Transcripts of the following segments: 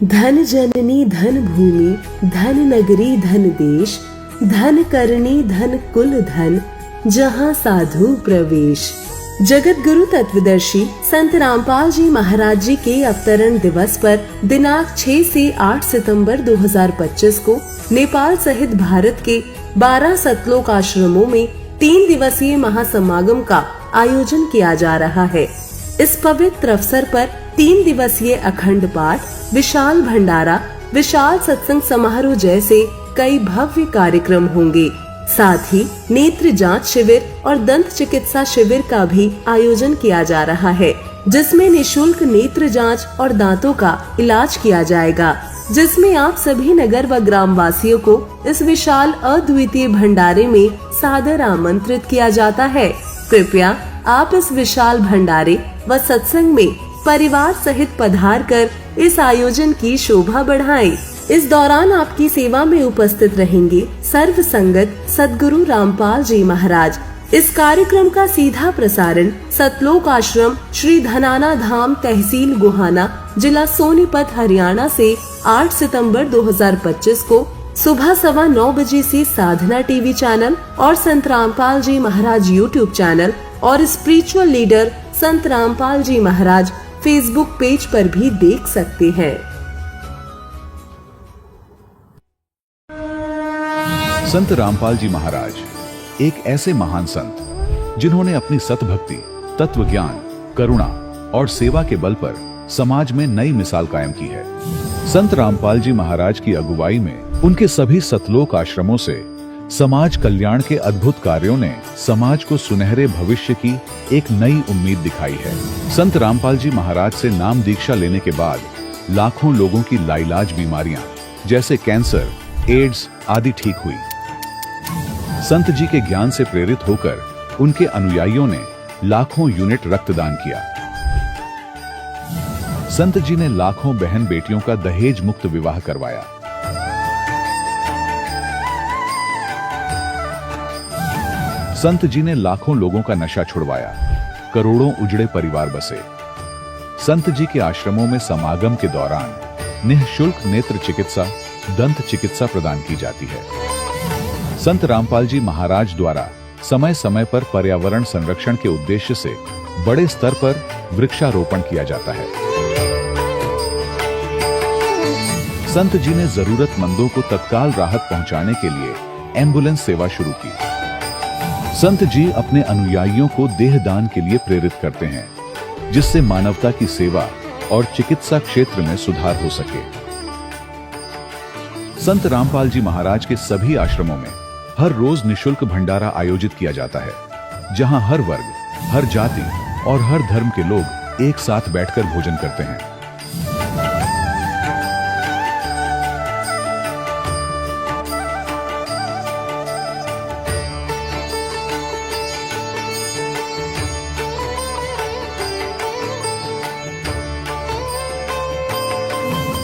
धन जननी धन भूमि धन नगरी धन देश, धन करनी धन कुल धन, जहाँ साधु प्रवेश। जगत गुरु तत्वदर्शी संत रामपाल जी महाराज जी के अवतरण दिवस पर दिनांक 6 से 8 सितंबर 2025 को नेपाल सहित भारत के 12 सतलोक आश्रमों में 3 दिवसीय महासमागम का आयोजन किया जा रहा है। इस पवित्र अवसर पर 3 दिवसीय अखंड पाठ, विशाल भंडारा, विशाल सत्संग समारोह जैसे कई भव्य कार्यक्रम होंगे। साथ ही नेत्र जांच शिविर और दंत चिकित्सा शिविर का भी आयोजन किया जा रहा है, जिसमें निशुल्क नेत्र जांच और दांतों का इलाज किया जाएगा, जिसमें आप सभी नगर व ग्राम वासियों को इस विशाल अद्वितीय भंडारे में सादर आमंत्रित किया जाता है। कृपया आप इस विशाल भंडारे व सत्संग में परिवार सहित पधार कर इस आयोजन की शोभा बढ़ाएं। इस दौरान आपकी सेवा में उपस्थित रहेंगे सर्व संगत सद्गुरु रामपाल जी महाराज। इस कार्यक्रम का सीधा प्रसारण सतलोक आश्रम श्री धनाना धाम तहसील गोहाना जिला सोनीपत हरियाणा से 8 सितंबर 2025 को सुबह 9:15 बजे से साधना टीवी चैनल और संत रामपाल जी महाराज यूट्यूब चैनल और स्पिरिचुअल लीडर संत रामपाल जी महाराज फेसबुक पेज पर भी देख सकते हैं। संत रामपाल जी महाराज एक ऐसे महान संत जिन्होंने अपनी सतभक्ति, तत्व ज्ञान, करुणा और सेवा के बल पर समाज में नई मिसाल कायम की है। संत रामपाल जी महाराज की अगुवाई में उनके सभी सतलोक आश्रमों से समाज कल्याण के अद्भुत कार्यों ने समाज को सुनहरे भविष्य की एक नई उम्मीद दिखाई है। संत रामपाल जी महाराज से नाम दीक्षा लेने के बाद लाखों लोगों की लाइलाज बीमारियां जैसे कैंसर, एड्स आदि ठीक हुई। संत जी के ज्ञान से प्रेरित होकर उनके अनुयायियों ने लाखों यूनिट रक्तदान किया। संत जी ने लाखों बहन बेटियों का दहेज मुक्त विवाह करवाया। संत जी ने लाखों लोगों का नशा छुड़वाया, करोड़ों उजड़े परिवार बसे। संत जी के आश्रमों में समागम के दौरान निःशुल्क नेत्र चिकित्सा, दंत चिकित्सा प्रदान की जाती है। संत रामपाल जी महाराज द्वारा समय समय पर पर्यावरण संरक्षण के उद्देश्य से बड़े स्तर पर वृक्षारोपण किया जाता है। संत जी ने जरूरतमंदों को तत्काल राहत पहुंचाने के लिए एम्बुलेंस सेवा शुरू की। संत जी अपने अनुयायियों को देहदान के लिए प्रेरित करते हैं, जिससे मानवता की सेवा और चिकित्सा क्षेत्र में सुधार हो सके। संत रामपाल जी महाराज के सभी आश्रमों में हर रोज निशुल्क भंडारा आयोजित किया जाता है, जहां हर वर्ग, हर जाति और हर धर्म के लोग एक साथ बैठकर भोजन करते हैं।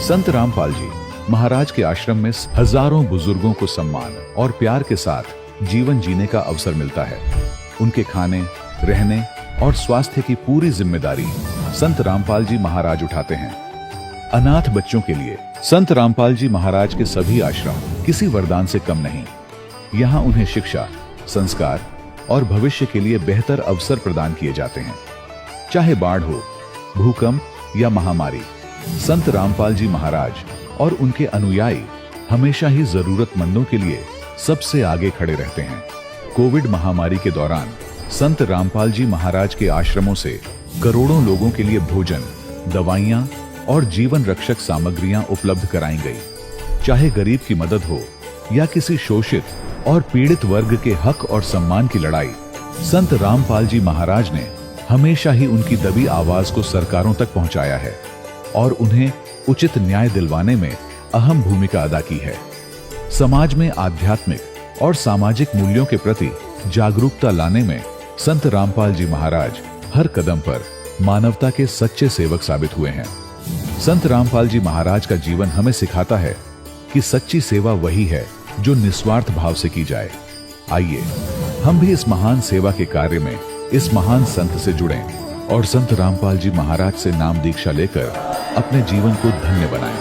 संत रामपाल जी महाराज के आश्रम में हजारों बुजुर्गों को सम्मान और प्यार के साथ जीवन जीने का अवसर मिलता है। उनके खाने, रहने और स्वास्थ्य की पूरी जिम्मेदारी संत रामपाल जी महाराज उठाते हैं। अनाथ बच्चों के लिए संत रामपाल जी महाराज के सभी आश्रम किसी वरदान से कम नहीं। यहाँ उन्हें शिक्षा, संस्कार और भविष्य के लिए बेहतर अवसर प्रदान किए जाते हैं। चाहे बाढ़ हो, भूकंप या महामारी, संत रामपाल जी महाराज और उनके अनुयायी हमेशा ही जरूरतमंदों के लिए सबसे आगे खड़े रहते हैं। कोविड महामारी के दौरान संत रामपाल जी महाराज के आश्रमों से करोड़ों लोगों के लिए भोजन, दवाइयां और जीवन रक्षक सामग्रियां उपलब्ध कराई गई। चाहे गरीब की मदद हो या किसी शोषित और पीड़ित वर्ग के हक और सम्मान की लड़ाई, संत रामपाल जी महाराज ने हमेशा ही उनकी दबी आवाज को सरकारों तक पहुंचाया है और उन्हें उचित न्याय दिलवाने में अहम भूमिका अदा की है। समाज में आध्यात्मिक और सामाजिक मूल्यों के प्रति जागरूकता लाने में संत रामपाल जी महाराज हर कदम पर मानवता के सच्चे सेवक साबित हुए हैं। संत रामपाल जी महाराज का जीवन हमें सिखाता है कि सच्ची सेवा वही है जो निस्वार्थ भाव से की जाए। आइए हम भी इस महान सेवा के कार्य में इस महान संत से जुड़ें और संत रामपाल जी महाराज से नाम दीक्षा लेकर अपने जीवन को धन्य बनाएं।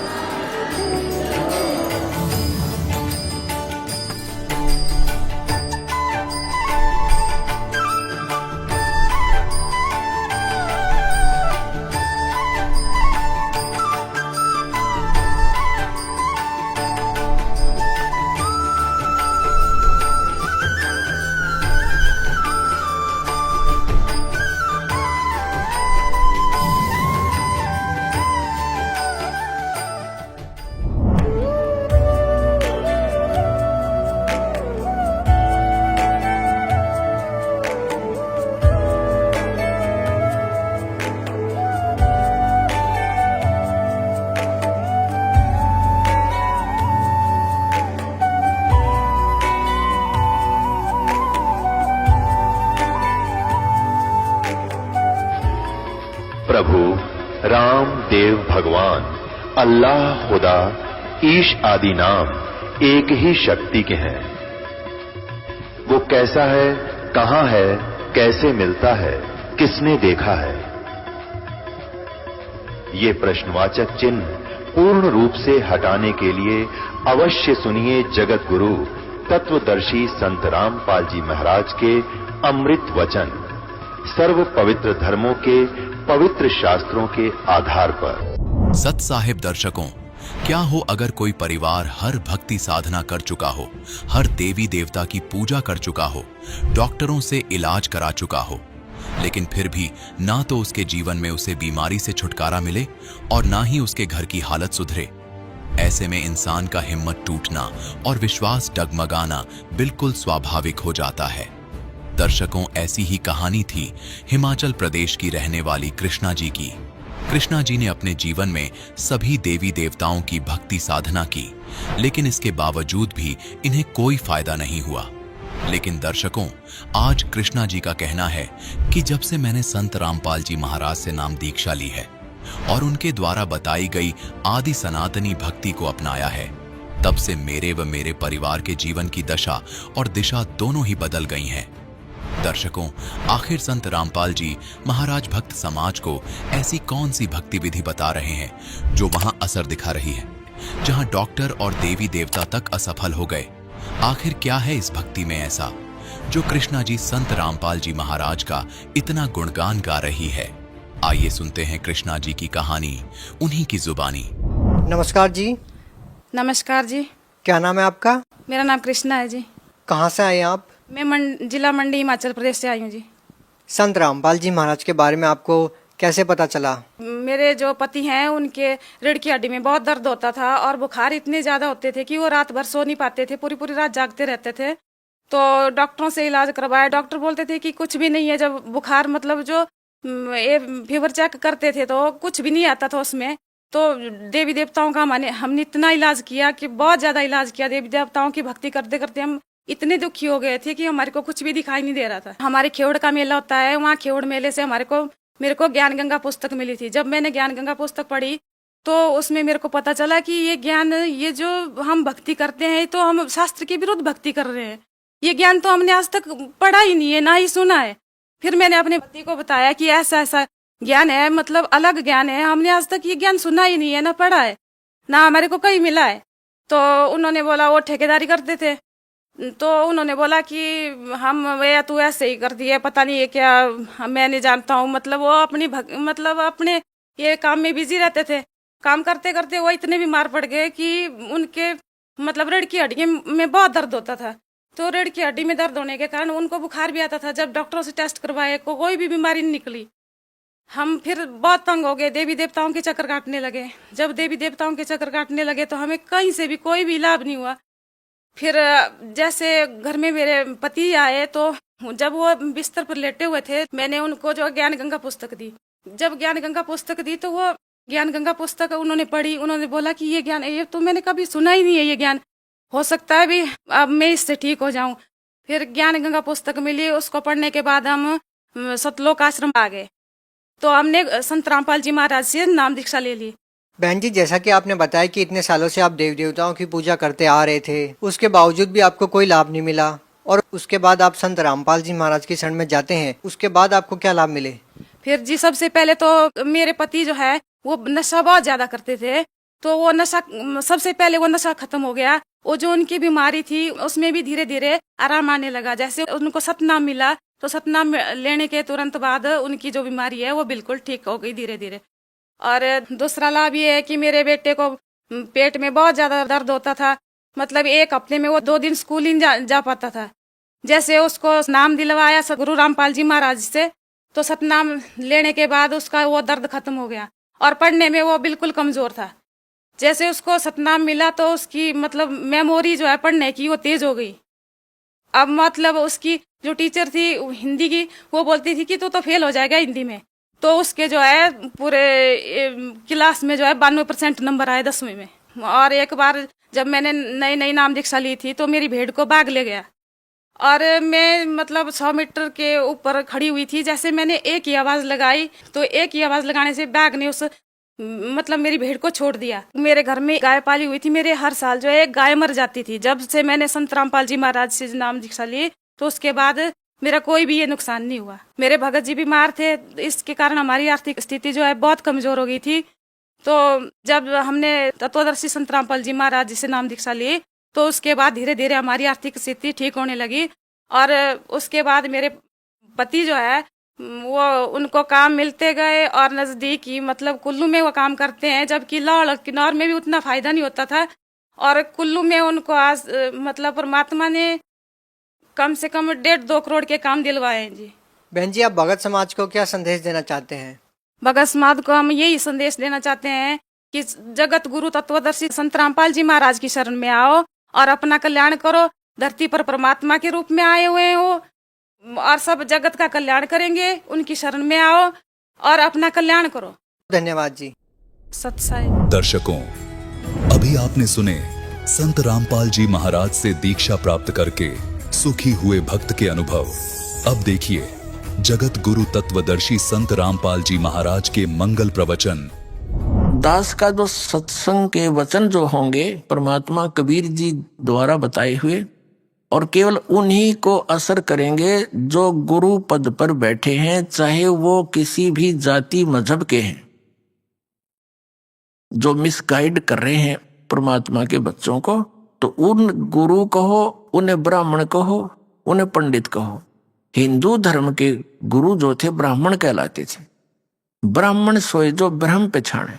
प्रभु राम देव भगवान अल्लाह खुदा ईश आदि नाम एक ही शक्ति के हैं। वो कैसा है, कहां है, कैसे मिलता है, किसने देखा है? ये प्रश्नवाचक चिन्ह पूर्ण रूप से हटाने के लिए अवश्य सुनिए जगत गुरु तत्वदर्शी संत रामपाल जी महाराज के अमृत वचन, सर्व पवित्र धर्मों के पवित्र शास्त्रों के आधार पर। सत साहिब दर्शकों, क्या हो अगर कोई परिवार हर भक्ति साधना कर चुका हो, हर देवी देवता की पूजा कर चुका हो, डॉक्टरों से इलाज करा चुका हो, लेकिन फिर भी ना तो उसके जीवन में उसे बीमारी से छुटकारा मिले और ना ही उसके घर की हालत सुधरे। ऐसे में इंसान का हिम्मत टूटना और विश्वास डगमगाना बिल्कुल स्वाभाविक हो जाता है। दर्शकों, ऐसी ही कहानी थी हिमाचल प्रदेश की रहने वाली कृष्णा जी की। कृष्णा जी ने अपने जीवन में सभी देवी देवताओं की भक्ति साधना की, लेकिन इसके बावजूद भी इन्हें कोई फायदा नहीं हुआ। लेकिन दर्शकों, आज कृष्णा जी का कहना है कि जब से मैंने संत रामपाल जी महाराज से नाम दीक्षा ली है और उनके द्वारा बताई गई आदि सनातनी भक्ति को अपनाया है, तब से मेरे व मेरे परिवार के जीवन की दशा और दिशा दोनों ही बदल गई हैं। दर्शकों, आखिर संत रामपाल जी महाराज भक्त समाज को ऐसी कौन सी भक्ति विधि बता रहे हैं जो वहां असर दिखा रही है, जहां डॉक्टर और देवी देवता तक असफल हो गए? आखिर क्या है इस भक्ति में ऐसा जो कृष्णा जी संत रामपाल जी महाराज का इतना गुणगान गा रही है? आइए सुनते हैं कृष्णा जी की कहानी उन्हीं की जुबानी। नमस्कार जी। नमस्कार जी। क्या नाम है आपका? मेरा नाम कृष्णा है जी। कहाँ से आए आप? मैं जिला मंडी हिमाचल प्रदेश से आई हूँ जी। संत रामपाल जी महाराज के बारे में आपको कैसे पता चला? मेरे जो पति हैं उनके रीढ़ की हड्डी में बहुत दर्द होता था और बुखार इतने ज्यादा होते थे कि वो रात भर सो नहीं पाते थे, पूरी पूरी रात जागते रहते थे। तो डॉक्टरों से इलाज करवाया, डॉक्टर बोलते थे कि कुछ भी नहीं है। जब बुखार मतलब जो ये फीवर चेक करते थे तो कुछ भी नहीं आता था उसमें। तो देवी देवताओं का हमने इतना इलाज किया कि बहुत ज्यादा इलाज किया। देवी देवताओं की भक्ति करते करते हम इतने दुखी हो गए थे कि हमारे को कुछ भी दिखाई नहीं दे रहा था। हमारे खेवड़ का मेला होता है, वहाँ खेवड़ मेले से मेरे को ज्ञान गंगा पुस्तक मिली थी। जब मैंने ज्ञान गंगा पुस्तक पढ़ी तो उसमें मेरे को पता चला कि ये ज्ञान, ये जो हम भक्ति करते हैं तो हम शास्त्र के विरुद्ध भक्ति कर रहे हैं। ये ज्ञान तो हमने आज तक पढ़ा ही नहीं है, ना ही सुना है। फिर मैंने अपने पति को बताया कि ऐसा ऐसा ज्ञान है, मतलब अलग ज्ञान है, हमने आज तक ये ज्ञान सुना ही नहीं है, ना पढ़ा है, ना हमारे को कहीं मिला है। तो उन्होंने बोला, वो ठेकेदारी करते थे, तो उन्होंने बोला कि हम या तू ऐसे ही कर दिए, पता नहीं ये क्या, मैं नहीं जानता हूँ। मतलब वो अपने ये काम में बिजी रहते थे। काम करते करते वो इतने बीमार पड़ गए कि उनके मतलब रीढ़ की हड्डी में बहुत दर्द होता था। तो रीढ़ की हड्डी में दर्द होने के कारण उनको बुखार भी आता था। जब डॉक्टरों से टेस्ट करवाए कोई भी बीमारी नहीं निकली। हम फिर बहुत तंग हो गए, देवी देवताओं के चक्कर काटने लगे। जब देवी देवताओं के चक्कर काटने लगे तो हमें कहीं से भी कोई भी लाभ नहीं हुआ। फिर जैसे घर में मेरे पति आए तो जब वो बिस्तर पर लेटे हुए थे, मैंने उनको जो ज्ञान गंगा पुस्तक दी। जब ज्ञान गंगा पुस्तक दी तो वो ज्ञान गंगा पुस्तक उन्होंने पढ़ी। उन्होंने बोला कि ये ज्ञान, ये तो मैंने कभी सुना ही नहीं है, ये ज्ञान हो सकता है भी अब मैं इससे ठीक हो जाऊं। फिर ज्ञान गंगा पुस्तक मिली, उसको पढ़ने के बाद हम सतलोक आश्रम आ गए। तो हमने संत रामपाल जी महाराज से नाम दीक्षा ले ली। बहन जी, जैसा कि आपने बताया कि इतने सालों से आप देव देवताओं की पूजा करते आ रहे थे, उसके बावजूद भी आपको कोई लाभ नहीं मिला, और उसके बाद आप संत रामपाल जी महाराज की शरण में जाते हैं, उसके बाद आपको क्या लाभ मिले? फिर जी सबसे पहले तो मेरे पति जो है वो नशा बहुत ज्यादा करते थे। तो वो नशा, सबसे पहले वो नशा खत्म हो गया। वो जो उनकी बीमारी थी उसमें भी धीरे धीरे आराम आने लगा। जैसे उनको सतनाम मिला तो सतनाम लेने के तुरंत बाद उनकी जो बीमारी है वो बिल्कुल ठीक हो गई धीरे धीरे। और दूसरा लाभ ये है कि मेरे बेटे को पेट में बहुत ज्यादा दर्द होता था। मतलब एक हफ्ते में वो 2 दिन स्कूल ही जा पाता था। जैसे उसको नाम दिलवाया गुरु रामपाल जी महाराज से, तो सतनाम लेने के बाद उसका वो दर्द खत्म हो गया। और पढ़ने में वो बिल्कुल कमजोर था। जैसे उसको सतनाम मिला तो उसकी मतलब मेमोरी जो है पढ़ने की वो तेज हो गई। अब मतलब उसकी जो टीचर थी हिंदी की, वो बोलती थी कि तू तो फेल हो जाएगा हिंदी में। तो उसके जो है पूरे क्लास में जो है 92% नंबर आए 10वीं में। और एक बार जब मैंने नई नाम दीक्षा ली थी तो मेरी भेड़ को बाघ ले गया और मैं मतलब 100 मीटर के ऊपर खड़ी हुई थी। जैसे मैंने एक ही आवाज लगाई तो एक ही आवाज लगाने से बाघ ने उस मतलब मेरी भेड़ को छोड़ दिया। मेरे घर में गाय पाली हुई थी, मेरे हर साल जो है एक गाय मर जाती थी। जब से मैंने संत रामपाल जी महाराज से नाम दीक्षा ली तो उसके बाद मेरा कोई भी ये नुकसान नहीं हुआ। मेरे भगत जी बीमार थे, इसके कारण हमारी आर्थिक स्थिति जो है बहुत कमजोर हो गई थी। तो जब हमने तत्वदर्शी संत रामपाल जी महाराज जी से नाम दीक्षा ली तो उसके बाद धीरे धीरे हमारी आर्थिक स्थिति ठीक होने लगी। और उसके बाद मेरे पति जो है वो उनको काम मिलते गए और नजदीकी मतलब कुल्लू में वो काम करते हैं, जबकि लाहौल किन्नौर में भी उतना फायदा नहीं होता था। और कुल्लू में उनको आज मतलब परमात्मा ने कम से कम 1.5-2 करोड़ के काम दिलवाए हैं जी। बहन जी, आप भगत समाज को क्या संदेश देना चाहते हैं? भगत समाज को हम यही संदेश देना चाहते हैं कि जगत गुरु तत्वदर्शी संत रामपाल जी महाराज की शरण में आओ और अपना कल्याण करो। धरती पर परमात्मा के रूप में आए हुए हो और सब जगत का कल्याण करेंगे। उनकी शरण में आओ और अपना कल्याण करो। धन्यवाद जी। सत साई। दर्शकों, अभी आपने सुने संत रामपाल जी महाराज से दीक्षा प्राप्त करके सुखी हुए भक्त के अनुभव। अब देखिए जगत गुरु तत्वदर्शी संत रामपाल जी महाराज के मंगल प्रवचन। दास का जो सत्संग के वचन जो होंगे परमात्मा कबीर जी द्वारा बताए हुए, और केवल उन्हीं को असर करेंगे जो गुरु पद पर बैठे हैं, चाहे वो किसी भी जाति मजहब के हैं। जो मिसगाइड कर रहे हैं परमात्मा के बच्चों को, तो उन गुरु कहो, उन्हें ब्राह्मण कहो, उन्हें पंडित कहो। हिंदू धर्म के गुरु जो थे ब्राह्मण कहलाते थे। ब्राह्मण सोए जो ब्रह्म पहचाने,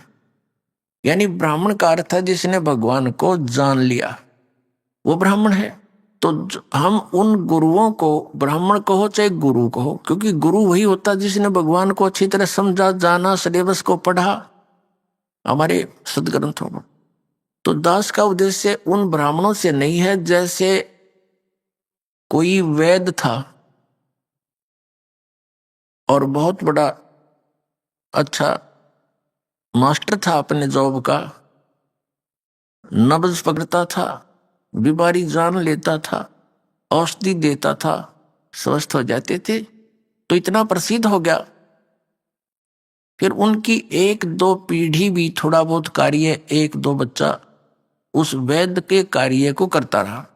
यानी ब्राह्मण का अर्थ है जिसने भगवान को जान लिया, वो ब्राह्मण है। तो हम उन गुरुओं को ब्राह्मण कहो चाहे गुरु कहो, क्योंकि गुरु वही होता जिसने भगवान को अच्छी तरह समझा, जाना, सिलेबस को पढ़ा हमारे सदग्रंथों में। तो दास का उद्देश्य उन ब्राह्मणों से नहीं है जैसे कोई वैद था और बहुत बड़ा अच्छा मास्टर था अपने जॉब का, नब्ज पकड़ता था, बीमारी जान लेता था, औषधि देता था, स्वस्थ हो जाते थे, तो इतना प्रसिद्ध हो गया। फिर उनकी 1-2 पीढ़ी भी थोड़ा बहुत कार्य, 1-2 बच्चा उस वैद्य के कार्य को करता रहा।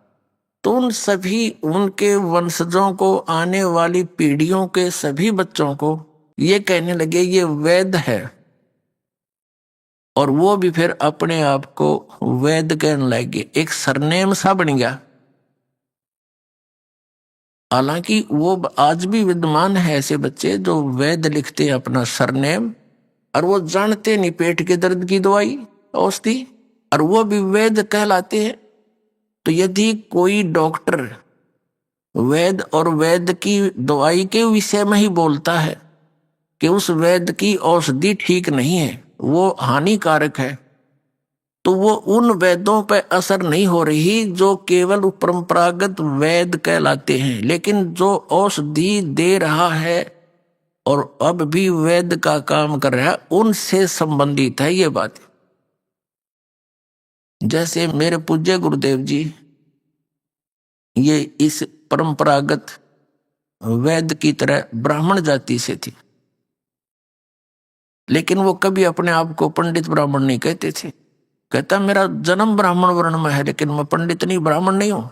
तो उन सभी उनके वंशजों को, आने वाली पीढ़ियों के सभी बच्चों को ये कहने लगे ये वैद्य है, और वो भी फिर अपने आप को वैद्य कहने लगे। एक सरनेम सा बन गया। हालांकि वो आज भी विद्यमान है ऐसे बच्चे जो वैद्य लिखते हैं अपना सरनेम, और वो जानते नहीं पेट के दर्द की दवाई औषधि, और वो भी वैद्य कहलाते हैं। तो यदि कोई डॉक्टर वैद्य और वैद्य की दवाई के विषय में ही बोलता है कि उस वैद्य की औषधि ठीक नहीं है, वो हानिकारक है, तो वो उन वैद्यों पर असर नहीं हो रही जो केवल परंपरागत वैद्य कहलाते हैं। लेकिन जो औषधि दे रहा है और अब भी वैद्य का काम कर रहा है, उनसे संबंधित है ये बात। जैसे मेरे पूज्य गुरुदेव जी ये इस परंपरागत वैद्य की तरह ब्राह्मण जाति से थी, लेकिन वो कभी अपने आप को पंडित ब्राह्मण नहीं कहते थे। कहता मेरा जन्म ब्राह्मण वर्ण में है, लेकिन मैं पंडित नहीं, ब्राह्मण नहीं हूं।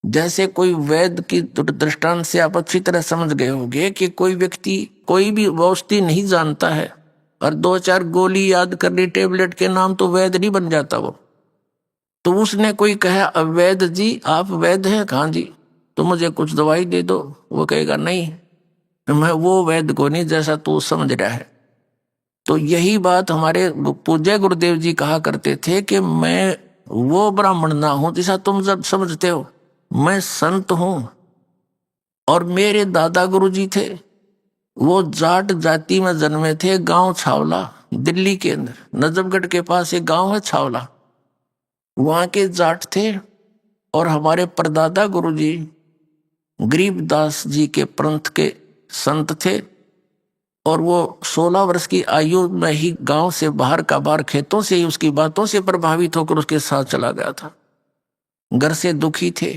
जैसे कोई वैद्य की दृष्टांत से आप अच्छी तरह समझ गए होंगे कि कोई व्यक्ति कोई भी औषधि नहीं जानता है और 2-4 गोली याद कर ली टेबलेट के नाम, तो वैद्य नहीं बन जाता वो। तो उसने कोई कहा अब वैद्य जी आप वैद्य हैं? हाँ जी। तो मुझे कुछ दवाई दे दो। वो कहेगा नहीं, मैं वो वैद्य को नहीं जैसा तू समझ रहा है। तो यही बात हमारे पूज्य गुरुदेव जी कहा करते थे कि मैं वो ब्राह्मण ना हूं जैसा तुम सब समझते हो, मैं संत हूं। और मेरे दादा गुरुजी थे, वो जाट जाति में जन्मे थे, गांव छावला दिल्ली के अंदर, नजफगढ़ के पास एक गांव है छावला, वहां के जाट थे। और हमारे परदादा गुरुजी गरीबदास जी के पंथ के संत थे, और वो 16 वर्ष की आयु में ही गांव से बाहर का बाहर खेतों से ही उसकी बातों से प्रभावित होकर उसके साथ चला गया था। घर से दुखी थे,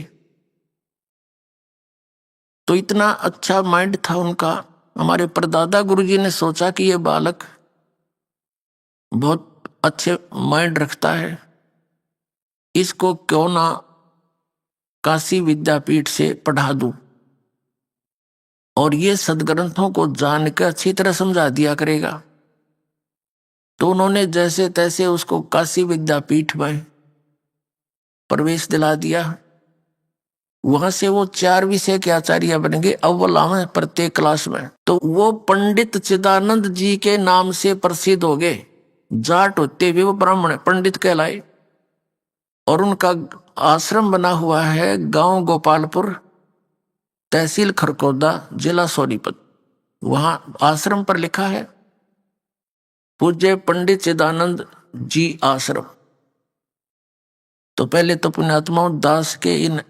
तो इतना अच्छा माइंड था उनका। हमारे परदादा गुरुजी ने सोचा कि ये बालक बहुत अच्छे माइंड रखता है, इसको क्यों ना काशी विद्यापीठ से पढ़ा दूं और ये सदग्रंथों को जानकर अच्छी तरह समझा दिया करेगा। तो उन्होंने जैसे तैसे उसको काशी विद्यापीठ में प्रवेश दिला दिया। वहां से वो 4 विषय के आचार्य बन गए, अव्वल आवे प्रत्येक क्लास में। तो वो पंडित चिदानंद जी के नाम से प्रसिद्ध हो गए। जाट होते हुए वो ब्राह्मण पंडित कहलाए। और उनका आश्रम बना हुआ है गांव गोपालपुर, तहसील खरकौदा, जिला सोनीपत। वहां आश्रम पर लिखा है पूज्य पंडित चिदानंद जी आश्रम। तो पहले तो पुण्यात्माओं दास के इन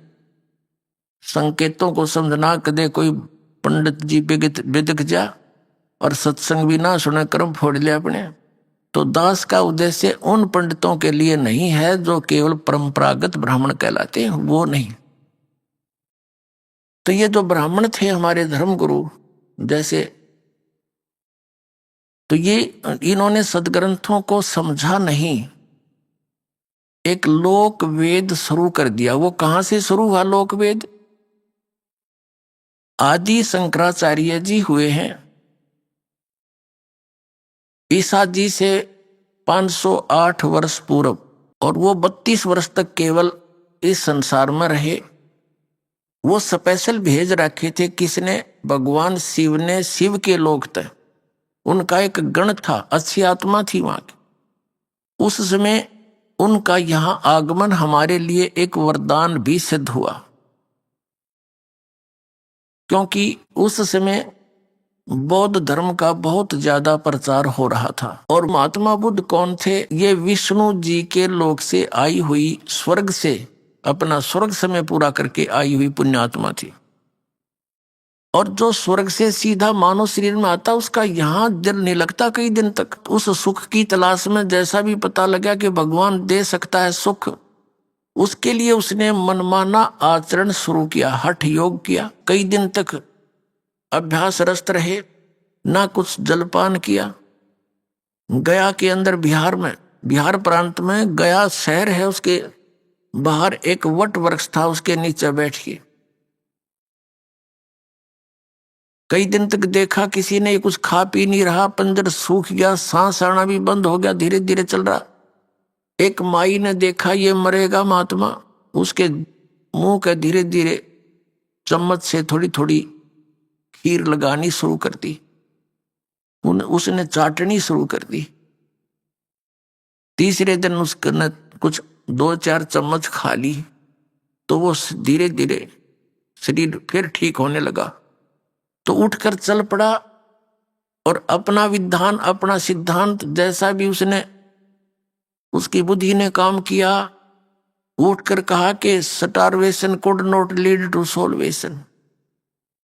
संकेतों को समझना, कदे कोई पंडित जी बिदक जा और सत्संग भी ना सुने, कर्म फोड़ लिया अपने। तो दास का उद्देश्य उन पंडितों के लिए नहीं है जो केवल परंपरागत ब्राह्मण कहलाते हैं, वो नहीं। तो ये जो ब्राह्मण थे हमारे धर्मगुरु जैसे, तो ये इन्होंने सदग्रंथों को समझा नहीं, एक लोक वेद शुरू कर दिया। वो कहां से शुरू हुआ लोक वेद? आदि शंकराचार्य जी हुए हैं ईसा जी से 508 वर्ष पूर्व, और वो 32 वर्ष तक केवल इस संसार में रहे। वो स्पेशल भेज रखे थे किसने? भगवान शिव ने। शिव के लोग थे, उनका एक गण था, अच्छी आत्मा थी वहां की। उस समय उनका यहां आगमन हमारे लिए एक वरदान भी सिद्ध हुआ, क्योंकि उस समय बौद्ध धर्म का बहुत ज्यादा प्रचार हो रहा था। और महात्मा बुद्ध कौन थे? ये विष्णु जी के लोक से आई हुई, स्वर्ग से अपना स्वर्ग समय पूरा करके आई हुई पुण्यात्मा थी। और जो स्वर्ग से सीधा मानव शरीर में आता, उसका यहाँ दिल नहीं लगता कई दिन तक। उस सुख की तलाश में जैसा भी पता लगा कि भगवान दे सकता है सुख, उसके लिए उसने मनमाना आचरण शुरू किया, हठ योग किया। कई दिन तक अभ्यास रस्त रहे, ना कुछ जलपान किया। गया के अंदर बिहार में, बिहार प्रांत में गया शहर है, उसके बाहर एक वट वृक्ष था, उसके नीचे बैठ के कई दिन तक देखा किसी ने, कुछ खा पी नहीं रहा, पंजर सूख गया, सांस आना भी बंद हो गया, धीरे धीरे चल रहा। एक माई ने देखा ये मरेगा महात्मा, उसके मुंह के धीरे धीरे चम्मच से थोड़ी थोड़ी खीर लगानी शुरू कर दी। उसने चाटनी शुरू कर दी। तीसरे दिन उसने कुछ 2-4 चम्मच खा ली, तो वो धीरे धीरे शरीर फिर ठीक होने लगा। तो उठकर चल पड़ा और अपना विधान, अपना सिद्धांत जैसा भी उसने, उसकी बुद्धि ने काम किया, उठकर कहा कि starvation could not lead to salvation,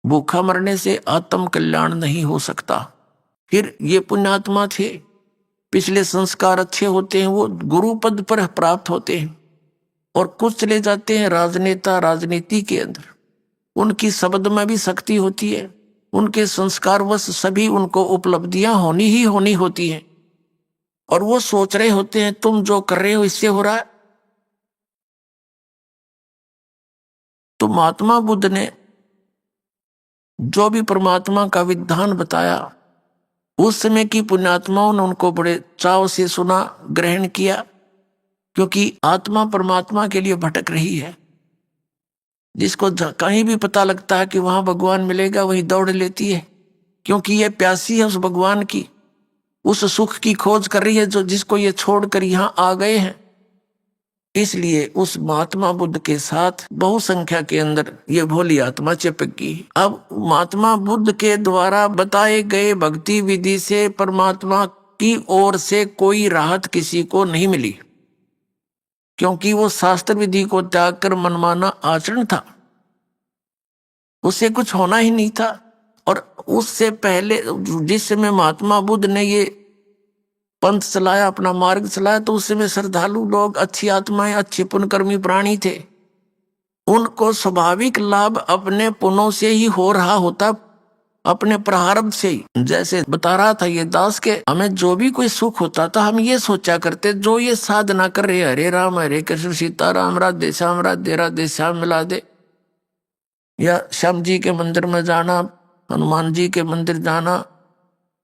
भूखा मरने से आत्म कल्याण नहीं हो सकता। फिर ये पुण्यात्मा थे, पिछले संस्कार अच्छे होते हैं, वो गुरु पद पर प्राप्त होते हैं। और कुछ चले जाते हैं राजनेता, राजनीति के अंदर, उनकी शब्द में भी शक्ति होती है, उनके संस्कार वश सभी उनको उपलब्धियां होनी ही होनी होती हैं। और वो सोच रहे होते हैं तुम जो कर रहे हो इससे हो रहा है। तो महात्मा बुद्ध ने जो भी परमात्मा का विधान बताया, उस समय की पुण्यात्माओं ने उनको बड़े चाव से सुना, ग्रहण किया, क्योंकि आत्मा परमात्मा के लिए भटक रही है। जिसको कहीं भी पता लगता है कि वहां भगवान मिलेगा, वहीं दौड़ लेती है, क्योंकि ये प्यासी है उस भगवान की, उस सुख की खोज कर रही है जो जिसको ये छोड़कर यहाँ आ गए हैं। इसलिए उस महात्मा बुद्ध के साथ बहुसंख्या के अंदर ये भोली आत्मा चिपक गई। अब महात्मा बुद्ध के द्वारा बताए गए भक्ति विधि से परमात्मा की ओर से कोई राहत किसी को नहीं मिली, क्योंकि वो शास्त्र विधि को त्याग कर मनमाना आचरण था, उससे कुछ होना ही नहीं था। और उससे पहले जिस समय महात्मा बुद्ध ने ये पंथ चलाया, अपना मार्ग चलाया, तो उस समय श्रद्धालु लोग, अच्छी आत्माएं, अच्छे पुण्यकर्मी प्राणी थे, उनको स्वाभाविक लाभ अपने पुण्यों से ही हो रहा होता, अपने प्रारब्ध से ही। जैसे बता रहा था ये दास के हमें जो भी कोई सुख होता था हम ये सोचा करते, जो ये साधना कर रहे हरे राम हरे कृष्ण सीताराम राधे श्याम राधे श्याम मिला दे, या श्याम जी के मंदिर में जाना, हनुमान जी के मंदिर जाना,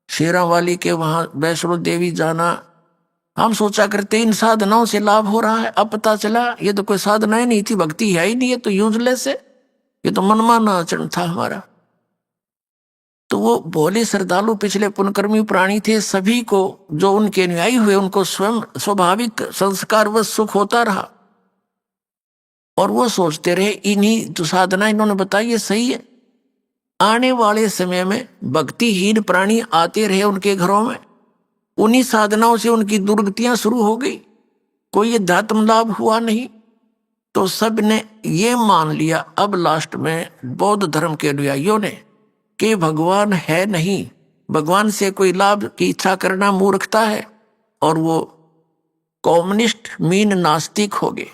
शेरा वाली के वहां वैष्णो देवी जाना, हम सोचा करते इन साधनाओं से लाभ हो रहा है। अब पता चला ये तो कोई साधना ही नहीं थी, भक्ति है ही नहीं, ये तो यूजलेस है, ये तो मनमाना आचरण था हमारा। तो वो भोले श्रद्धालु पिछले पुण्यकर्मी प्राणी थे, सभी को जो उनके अनुयायी हुए उनको स्वयं स्वाभाविक संस्कार व सुख होता रहा, और वो सोचते रहे इन्हीं जो साधना इन्होंने बताई ये सही है। आने वाले समय में भक्तिहीन प्राणी आते रहे उनके घरों में, उन्हीं साधनाओं से उनकी दुर्गतियां शुरू हो गई, कोई अध्यात्म लाभ हुआ नहीं। तो सब ने ये मान लिया अब लास्ट में बौद्ध धर्म के अनुयायियों ने कि भगवान है नहीं, भगवान से कोई लाभ की इच्छा करना मूर्खता है, और वो कम्युनिस्ट मीन नास्तिक हो गए।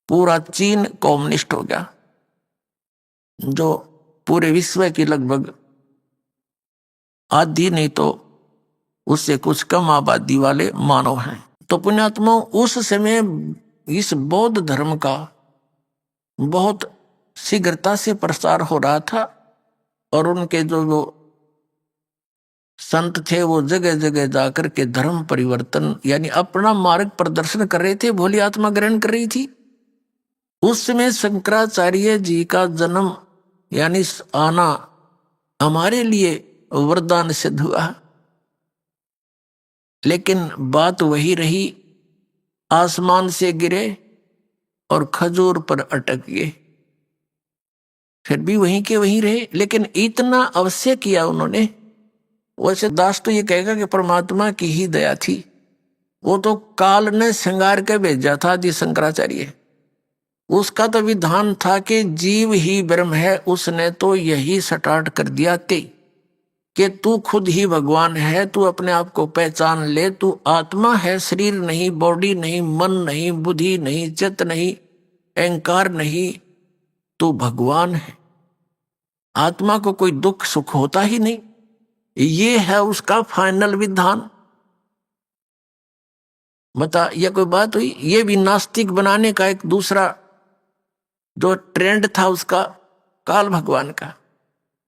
पूरा चीन कम्युनिस्ट हो गया, जो पूरे विश्व की लगभग आधी नहीं तो उससे कुछ कम आबादी वाले मानव हैं। तो पुण्यात्मा उस समय इस बौद्ध धर्म का बहुत शीघ्रता से प्रसार हो रहा था, और उनके जो संत थे वो जगह जगह जाकर के धर्म परिवर्तन यानी अपना मार्ग प्रदर्शन कर रहे थे, भोली आत्मा ग्रहण कर रही थी। उस समय शंकराचार्य जी का जन्म यानी आना हमारे लिए वरदान सिद्ध हुआ। लेकिन बात वही रही, आसमान से गिरे और खजूर पर अटक गए, फिर भी वहीं के वहीं रहे। लेकिन इतना अवश्य किया उन्होंने, वैसे दास तो ये कहेगा कि परमात्मा की ही दया थी, वो तो काल ने श्रृंगार के भेजा था आदि शंकराचार्य, उसका तो विधान था कि जीव ही ब्रह्म है, उसने तो यही स्टार्ट कर दिया थे कि तू खुद ही भगवान है, तू अपने आप को पहचान ले, तू आत्मा है, शरीर नहीं, बॉडी नहीं, मन नहीं, बुद्धि नहीं, चित्त नहीं, अहंकार नहीं, तू भगवान है। आत्मा को कोई दुख सुख होता ही नहीं, ये है उसका फाइनल विधान। बता यह कोई बात हुई? ये भी नास्तिक बनाने का एक दूसरा जो ट्रेंड था उसका, काल भगवान का।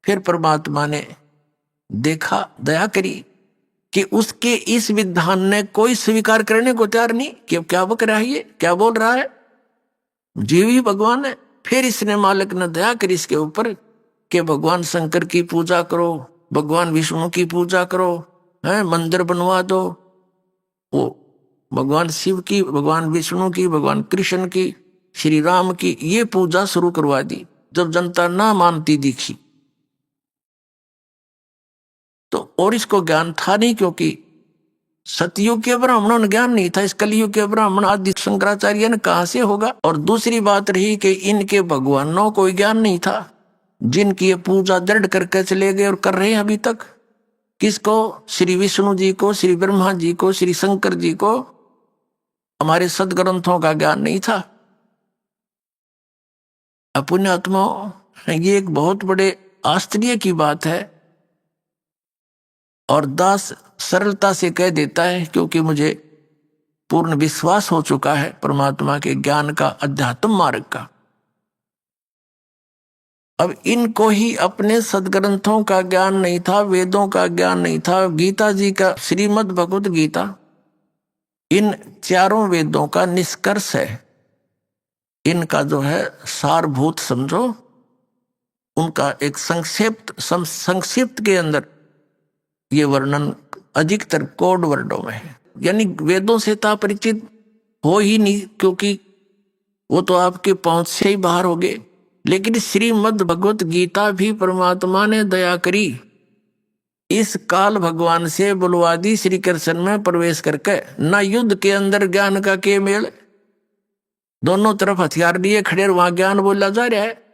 फिर परमात्मा ने देखा, दया करी कि उसके इस विधान ने कोई स्वीकार करने को तैयार नहीं कि क्या बक रहा है, ये क्या बोल रहा है, जीव ही भगवान है। फिर इसने मालिक ने दया करी इसके ऊपर कि भगवान शंकर की पूजा करो, भगवान विष्णु की पूजा करो, है मंदिर बनवा दो, वो भगवान शिव की, भगवान विष्णु की, भगवान कृष्ण की, श्री राम की ये पूजा शुरू करवा दी। जब जनता ना मानती दिखी तो, और इसको ज्ञान था नहीं, क्योंकि सतयुग के ब्राह्मणों ने ज्ञान नहीं था, इस कलयुग के ब्राह्मण आदि शंकराचार्य ने कहां से होगा। और दूसरी बात रही कि इनके भगवानों को ज्ञान नहीं था, जिनकी ये पूजा दृढ़ करके चले गए और कर रहे हैं अभी तक। किसको? श्री विष्णु जी को, श्री ब्रह्मा जी को, श्री शंकर जी को। हमारे सदग्रंथों का ज्ञान नहीं था। पुण्यात्मा, ये एक बहुत बड़े आश्चर्य की बात है, और दास सरलता से कह देता है क्योंकि मुझे पूर्ण विश्वास हो चुका है परमात्मा के ज्ञान का, अध्यात्म मार्ग का। अब इनको ही अपने सदग्रंथों का ज्ञान नहीं था, वेदों का ज्ञान नहीं था, गीता जी का, श्रीमद् भगवत गीता इन चारों वेदों का निष्कर्ष है, इनका जो है सारभूत समझो, उनका एक संक्षिप्त के अंदर ये वर्णन अधिकतर कोड वर्डों में है। यानी वेदों से तो परिचित हो ही नहीं, क्योंकि वो तो आपके पहुंच से ही बाहर हो गए। लेकिन श्रीमद् भगवत गीता भी परमात्मा ने दया करी, इस काल भगवान से बुलवा दी श्री कृष्ण में प्रवेश करके। न युद्ध के अंदर ज्ञान का के मेल, दोनों तरफ हथियार लिए खड़े, वहां ज्ञान बोला जा रहा है।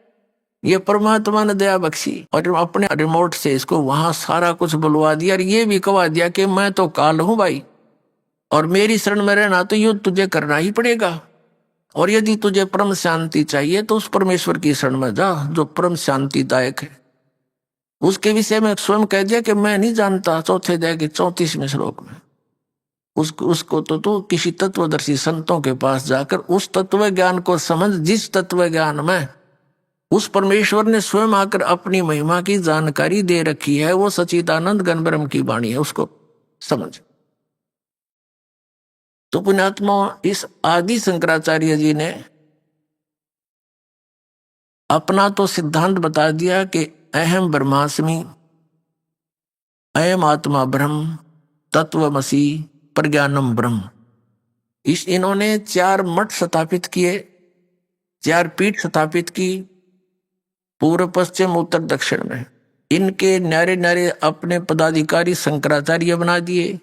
ये परमात्मा ने दया बख्शी और अपने रिमोट से इसको वहां सारा कुछ बुलवा दिया, और ये भी कहा दिया कि मैं तो काल हूं भाई, और मेरी शरण में रहना तो युद्ध तुझे करना ही पड़ेगा। और यदि तुझे परम शांति चाहिए तो उस परमेश्वर की शरण में जा जो परम शांतिदायक है। उसके विषय में स्वयं कह दिया कि मैं नहीं जानता, चौथे अध्याय के 34वें श्लोक में। उसको तो तू किसी तत्वदर्शी संतों के पास जाकर उस तत्व ज्ञान को समझ, जिस तत्व ज्ञान में उस परमेश्वर ने स्वयं आकर अपनी महिमा की जानकारी दे रखी है, वो सच्चिदानंद घन ब्रह्म की वाणी है, उसको समझ। तो पुण्यात्मा, इस आदि शंकराचार्य जी ने अपना तो सिद्धांत बता दिया कि अहम ब्रह्मास्मि, अयम आत्मा ब्रह्म, तत्वमसि, प्रज्ञानम ब्रह्म। इन्होंने 4 मठ स्थापित किए, 4 पीठ स्थापित की, पूर्व पश्चिम उत्तर दक्षिण में। इनके न्यारे न्यारे अपने पदाधिकारी शंकराचार्य बना दिए।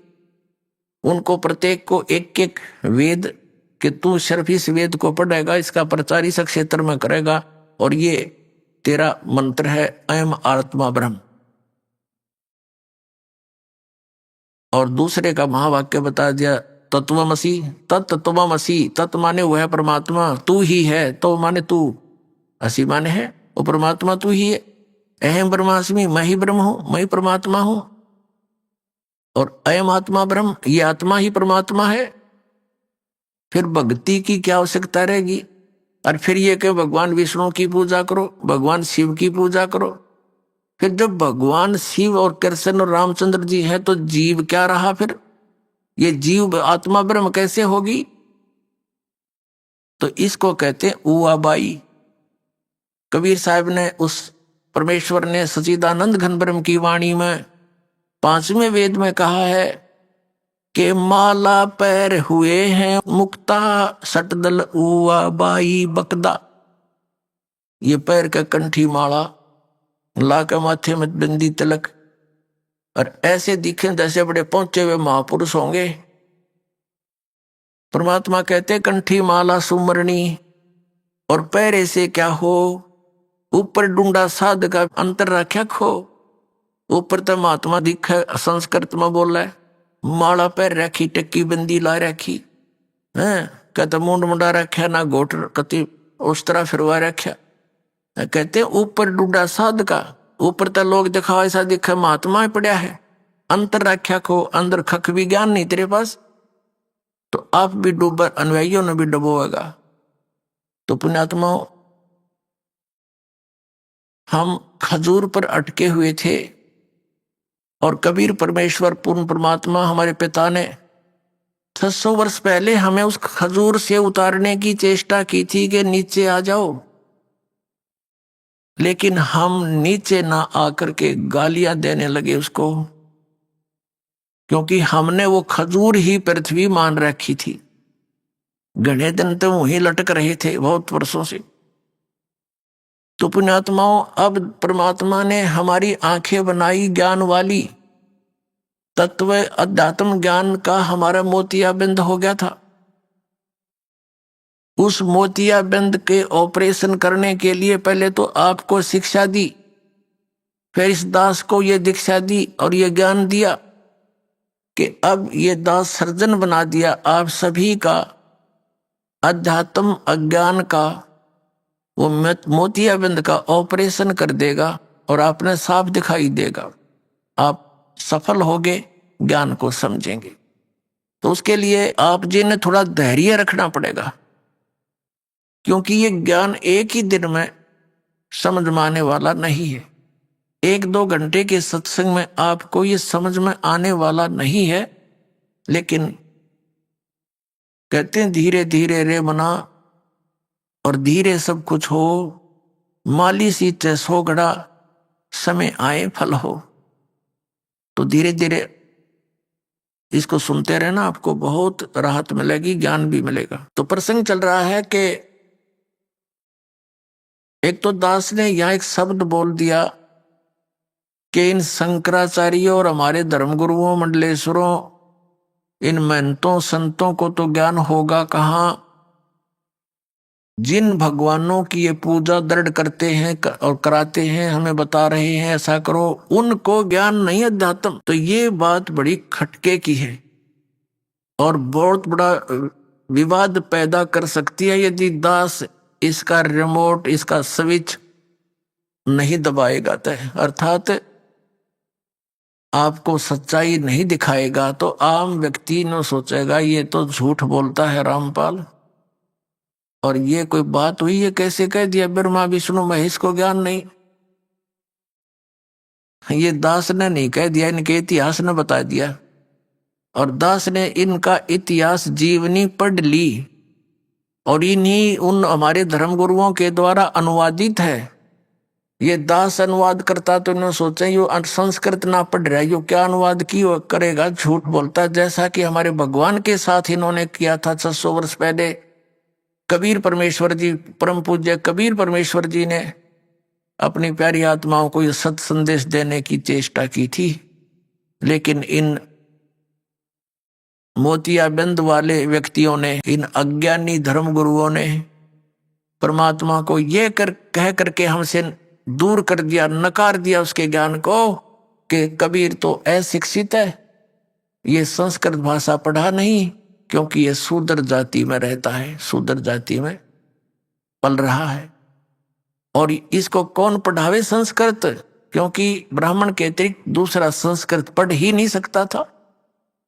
उनको प्रत्येक को एक एक वेद कि तू सिर्फ इस वेद को पढ़ेगा, इसका प्रचार इस क्षेत्र में करेगा, और ये तेरा मंत्र है अयम आत्मा ब्रह्म। और दूसरे का महावाक्य बता दिया तत्वमसि, तत्त्वमसि। तत्व माने वह परमात्मा, तू ही है, तो माने तू, असी माने है वो परमात्मा तू ही है। अहम ब्रह्मास्मि, मैं ही ब्रह्म हूं, मैं ही परमात्मा हूं। और अयम आत्मा ब्रह्म, ये आत्मा ही परमात्मा है। फिर भक्ति की क्या आवश्यकता रहेगी? और फिर ये कि भगवान विष्णु की पूजा करो, भगवान शिव की पूजा करो। फिर जब भगवान शिव और कृष्ण और रामचंद्र जी है तो जीव क्या रहा? फिर ये जीव आत्मा ब्रह्म कैसे होगी? तो इसको कहते हैं उआबाई। कबीर साहब ने, उस परमेश्वर ने सच्चिदानंद घन ब्रह्म की वाणी में 5वें वेद में कहा है कि माला पैर हुए हैं मुक्ता, सटदल उआबाई बकदा। ये पैर का कंठी माला, ला के माथे में बिंदी तिलक, और ऐसे दिखे जैसे बड़े पहुंचे हुए महापुरुष होंगे। परमात्मा कहते कंठी माला सुमरणी, और पैरे से क्या हो, ऊपर डूंडा साध का अंतर रख्या खो। ऊपर तो महात्मा दिखे, संस्कृत में बोला है, माला पैर रखी, टक्की बंदी ला रखी है, कहते मुंड मुंडा रखा ना, घोट कति उस तरह फिरवा रखा। कहते ऊपर डूडा साध का, ऊपर तो लोग दिखावा ऐसा दिखा महात्मा पड़ा है, अंतर रख्या खो, अंदर खक भी ज्ञान नहीं तेरे पास, तो आप भी डूबर, अनुयायियों ने भी डुबोएगा। तो पुण्यात्माओं, हम खजूर पर अटके हुए थे, और कबीर परमेश्वर पूर्ण परमात्मा हमारे पिता ने 600 वर्ष पहले हमें उस खजूर से उतारने की चेष्टा की थी कि नीचे आ जाओ, लेकिन हम नीचे ना आकर के गालियां देने लगे उसको, क्योंकि हमने वो खजूर ही पृथ्वी मान रखी थी। घने दिन तो वहीं लटक रहे थे बहुत वर्षों से। तो पुण्यात्माओं, अब परमात्मा ने हमारी आंखें बनाई ज्ञान वाली, तत्व अध्यात्म ज्ञान का हमारा मोतियाबिंद हो गया था। उस मोतियाबिंद के ऑपरेशन करने के लिए पहले तो आपको शिक्षा दी, फिर इस दास को ये दीक्षा दी और ये ज्ञान दिया कि अब ये दास सर्जन बना दिया आप सभी का अध्यात्म अज्ञान का, वो मोतियाबिंद का ऑपरेशन कर देगा और आपने साफ दिखाई देगा। आप सफल होगे, ज्ञान को समझेंगे। तो उसके लिए आप जी ने थोड़ा धैर्य रखना पड़ेगा, क्योंकि ये ज्ञान एक ही दिन में समझ में आने वाला नहीं है। 1-2 घंटे के सत्संग में आपको ये समझ में आने वाला नहीं है। लेकिन कहते हैं धीरे धीरे रे मना, और धीरे सब कुछ हो, माली सीते सो घड़ा, समय आए फल हो। तो धीरे धीरे इसको सुनते रहना, आपको बहुत राहत मिलेगी, ज्ञान भी मिलेगा। तो प्रसंग चल रहा है कि एक तो दास ने यहां एक शब्द बोल दिया कि इन शंकराचार्यों और हमारे धर्मगुरुओं मंडलेश्वरों, इन महंतों संतों को तो ज्ञान होगा कहाँ। जिन भगवानों की ये पूजा दृढ़ करते हैं और कराते हैं, हमें बता रहे हैं ऐसा करो, उनको ज्ञान नहीं अध्यात्म। तो ये बात बड़ी खटके की है और बहुत बड़ा विवाद पैदा कर सकती है यदि दास इसका रिमोट, इसका स्विच नहीं दबाएगा। अर्थात आपको सच्चाई नहीं दिखाएगा तो आम व्यक्ति न सोचेगा ये तो झूठ बोलता है रामपाल, और ये कोई बात हुई है, कैसे कह दिया ब्रह्मा विष्णु महेश को ज्ञान नहीं। ये दास ने नहीं कह दिया, इनके इतिहास ने बता दिया, और दास ने इनका इतिहास जीवनी पढ़ ली और इन्हीं उन हमारे धर्म गुरुओं के द्वारा अनुवादित है। ये दास अनुवाद करता तो इन्होंने सोचा यो संस्कृत ना पढ़ रहा है, यो क्या अनुवाद की करेगा, झूठ बोलता। जैसा कि हमारे भगवान के साथ इन्होंने किया था 600 वर्ष पहले। कबीर परमेश्वर जी, परम पूज्य कबीर परमेश्वर जी ने अपनी प्यारी आत्माओं को यह सत संदेश देने की चेष्टा की थी, लेकिन इन मोतियाबिंद वाले व्यक्तियों ने, इन अज्ञानी धर्म गुरुओं ने परमात्मा को ये कह करके हमसे दूर कर दिया, नकार दिया उसके ज्ञान को, कि कबीर तो अशिक्षित है, ये संस्कृत भाषा पढ़ा नहीं, क्योंकि ये शूद्र जाति में रहता है, शूद्र जाति में पल रहा है। और इसको कौन पढ़ावे संस्कृत, क्योंकि ब्राह्मण के अतिरिक्त दूसरा संस्कृत पढ़ ही नहीं सकता था।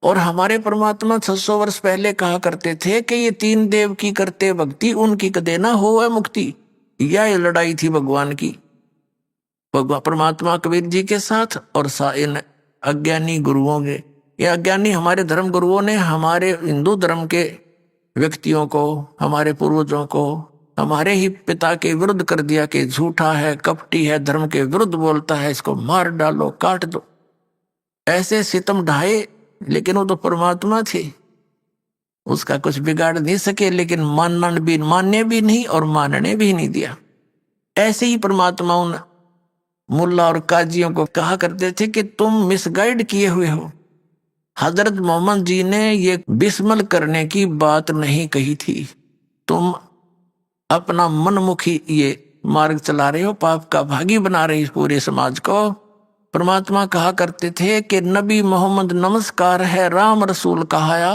और हमारे परमात्मा 600 वर्ष पहले कहा करते थे कि ये 3 देव की करते भक्ति, उनकी कदे ना हो है मुक्ति। यह लड़ाई थी भगवान की, भगवान परमात्मा कबीर जी के साथ और इन अज्ञानी गुरुओं के। ये अज्ञानी हमारे धर्म गुरुओं ने हमारे हिंदू धर्म के व्यक्तियों को, हमारे पूर्वजों को, हमारे ही पिता के विरुद्ध कर दिया कि झूठा है, कपटी है, धर्म के विरुद्ध बोलता है, इसको मार डालो, काट दो। ऐसे सितम ढाए, लेकिन वो तो परमात्मा थे, उसका कुछ बिगाड़ नहीं सके, लेकिन मानने भी नहीं और मानने भी नहीं दिया। ऐसे ही परमात्मा उन मुल्ला और काजियों को कहा करते थे कि तुम मिसगाइड किए हुए हो। हजरत मोहम्मद जी ने ये बिस्मल करने की बात नहीं कही थी, तुम अपना मनमुखी ये मार्ग चला रहे हो, पाप का भागी बना रहे हो पूरे समाज को। परमात्मा कहा करते थे कि नबी मोहम्मद नमस्कार है, राम रसूल कहाया,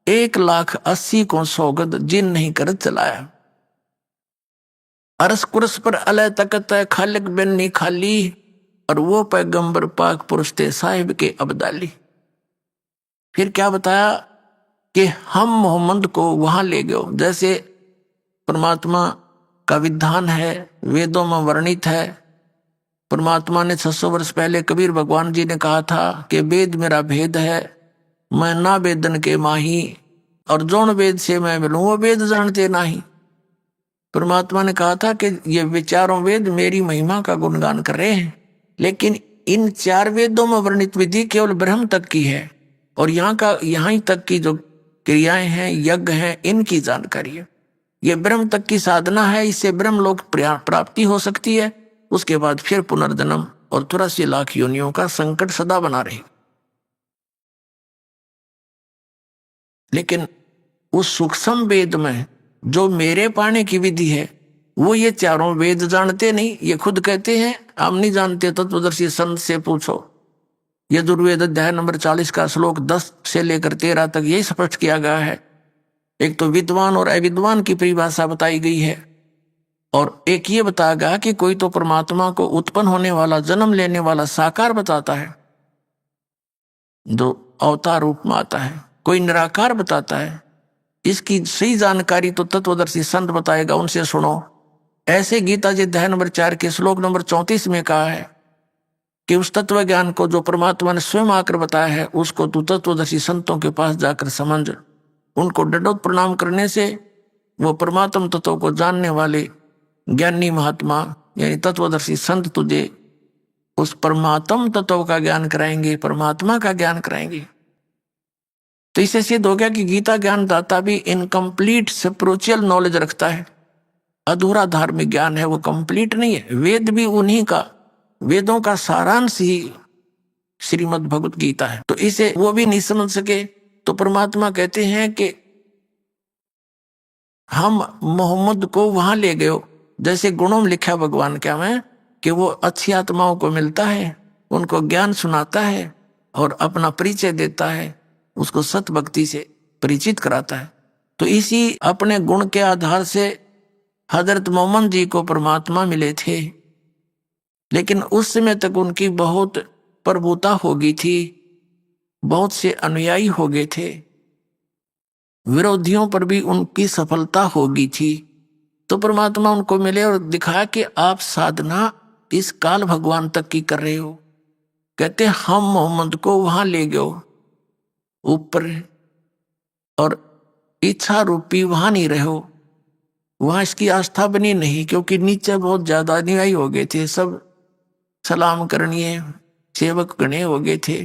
1,80,000 को सौगंध जिन नहीं कर चलाया। अरस कुरस पर अलह तकत है, खालिक बिन नहीं खाली, और वो पैगंबर पाक पुरुष थे साहिब के अब्दाली। फिर क्या बताया कि हम मोहम्मद को वहां ले गए, जैसे परमात्मा का विधान है, वेदों में वर्णित है। परमात्मा ने 600 वर्ष पहले कबीर भगवान जी ने कहा था कि वेद मेरा भेद है, मैं ना वेदन के माही, और जौन वेद से मैं मिलूं वो वेद जानते नाही। परमात्मा ने कहा था कि ये विचारों वेद मेरी महिमा का गुणगान कर रहे हैं, लेकिन इन 4 वेदों में वर्णित विधि केवल ब्रह्म तक की है, और यहाँ तक की जो क्रियाएं हैं, यज्ञ हैं, इनकी जानकारी है। ये ब्रह्म तक की साधना है, इससे ब्रह्म लोक प्राप्ति हो सकती है। उसके बाद फिर पुनर्जन्म और 83 लाख योनियों का संकट सदा बना रहे। लेकिन उस सूक्ष्म वेद में जो मेरे पाने की विधि है, वो ये 4 वेद जानते नहीं। ये खुद कहते हैं हम नहीं जानते, तत्वदर्शी संत से पूछो। यजुर्वेद अध्याय नंबर 40 का श्लोक 10 से लेकर 13 तक यही स्पष्ट किया गया है। एक तो विद्वान और अविद्वान की परिभाषा बताई गई है, और एक ये बताया गया कि कोई तो परमात्मा को उत्पन्न होने वाला, जन्म लेने वाला साकार बताता है जो अवतार रूप में आता है, कोई निराकार बताता है। इसकी सही जानकारी तो तत्वदर्शी संत बताएगा, उनसे सुनो। ऐसे गीता जी अध्याय नंबर 4 के श्लोक नंबर 34 में कहा है कि उस तत्व ज्ञान को जो परमात्मा ने स्वयं आकर बताया है, उसको तू तत्वदर्शी संतों के पास जाकर समझ। उनको दंडोत प्रणाम करने से वो परमात्म तत्व को जानने वाले ज्ञानी महात्मा यानी तत्वदर्शी संत तुझे उस परमात्म तत्व का ज्ञान कराएंगे, परमात्मा का ज्ञान कराएंगे। तो इससे सिद्ध हो गया कि गीता ज्ञान दाता भी इनकम्प्लीट स्पिरिचुअल नॉलेज रखता है, अधूरा धार्मिक ज्ञान है, वो कंप्लीट नहीं है। वेद भी उन्हीं का, वेदों का सारांश ही श्रीमद् भगवत गीता है, तो इसे वो भी नहीं समझ सके। तो परमात्मा कहते हैं कि हम मोहम्मद को वहां ले गए, जैसे गुणों में लिखा भगवान क्या में कि वो अच्छी आत्माओं को मिलता है, उनको ज्ञान सुनाता है और अपना परिचय देता है, उसको सत भक्ति से परिचित कराता है। तो इसी अपने गुण के आधार से हजरत मोहम्मद जी को परमात्मा मिले थे, लेकिन उस समय तक उनकी बहुत प्रभुता हो गई थी, बहुत से अनुयायी हो गए थे, विरोधियों पर भी उनकी सफलता हो गई थी। तो परमात्मा उनको मिले और दिखाया कि आप साधना इस काल भगवान तक की कर रहे हो। कहते हम मोहम्मद को वहां ले गए ऊपर, और इच्छा रूपी वहां नहीं रहो, वहां इसकी आस्था बनी नहीं, क्योंकि नीचे बहुत ज्यादा अनुयायी हो गए थे, सब सलाम करनीय सेवक गणे हो गए थे।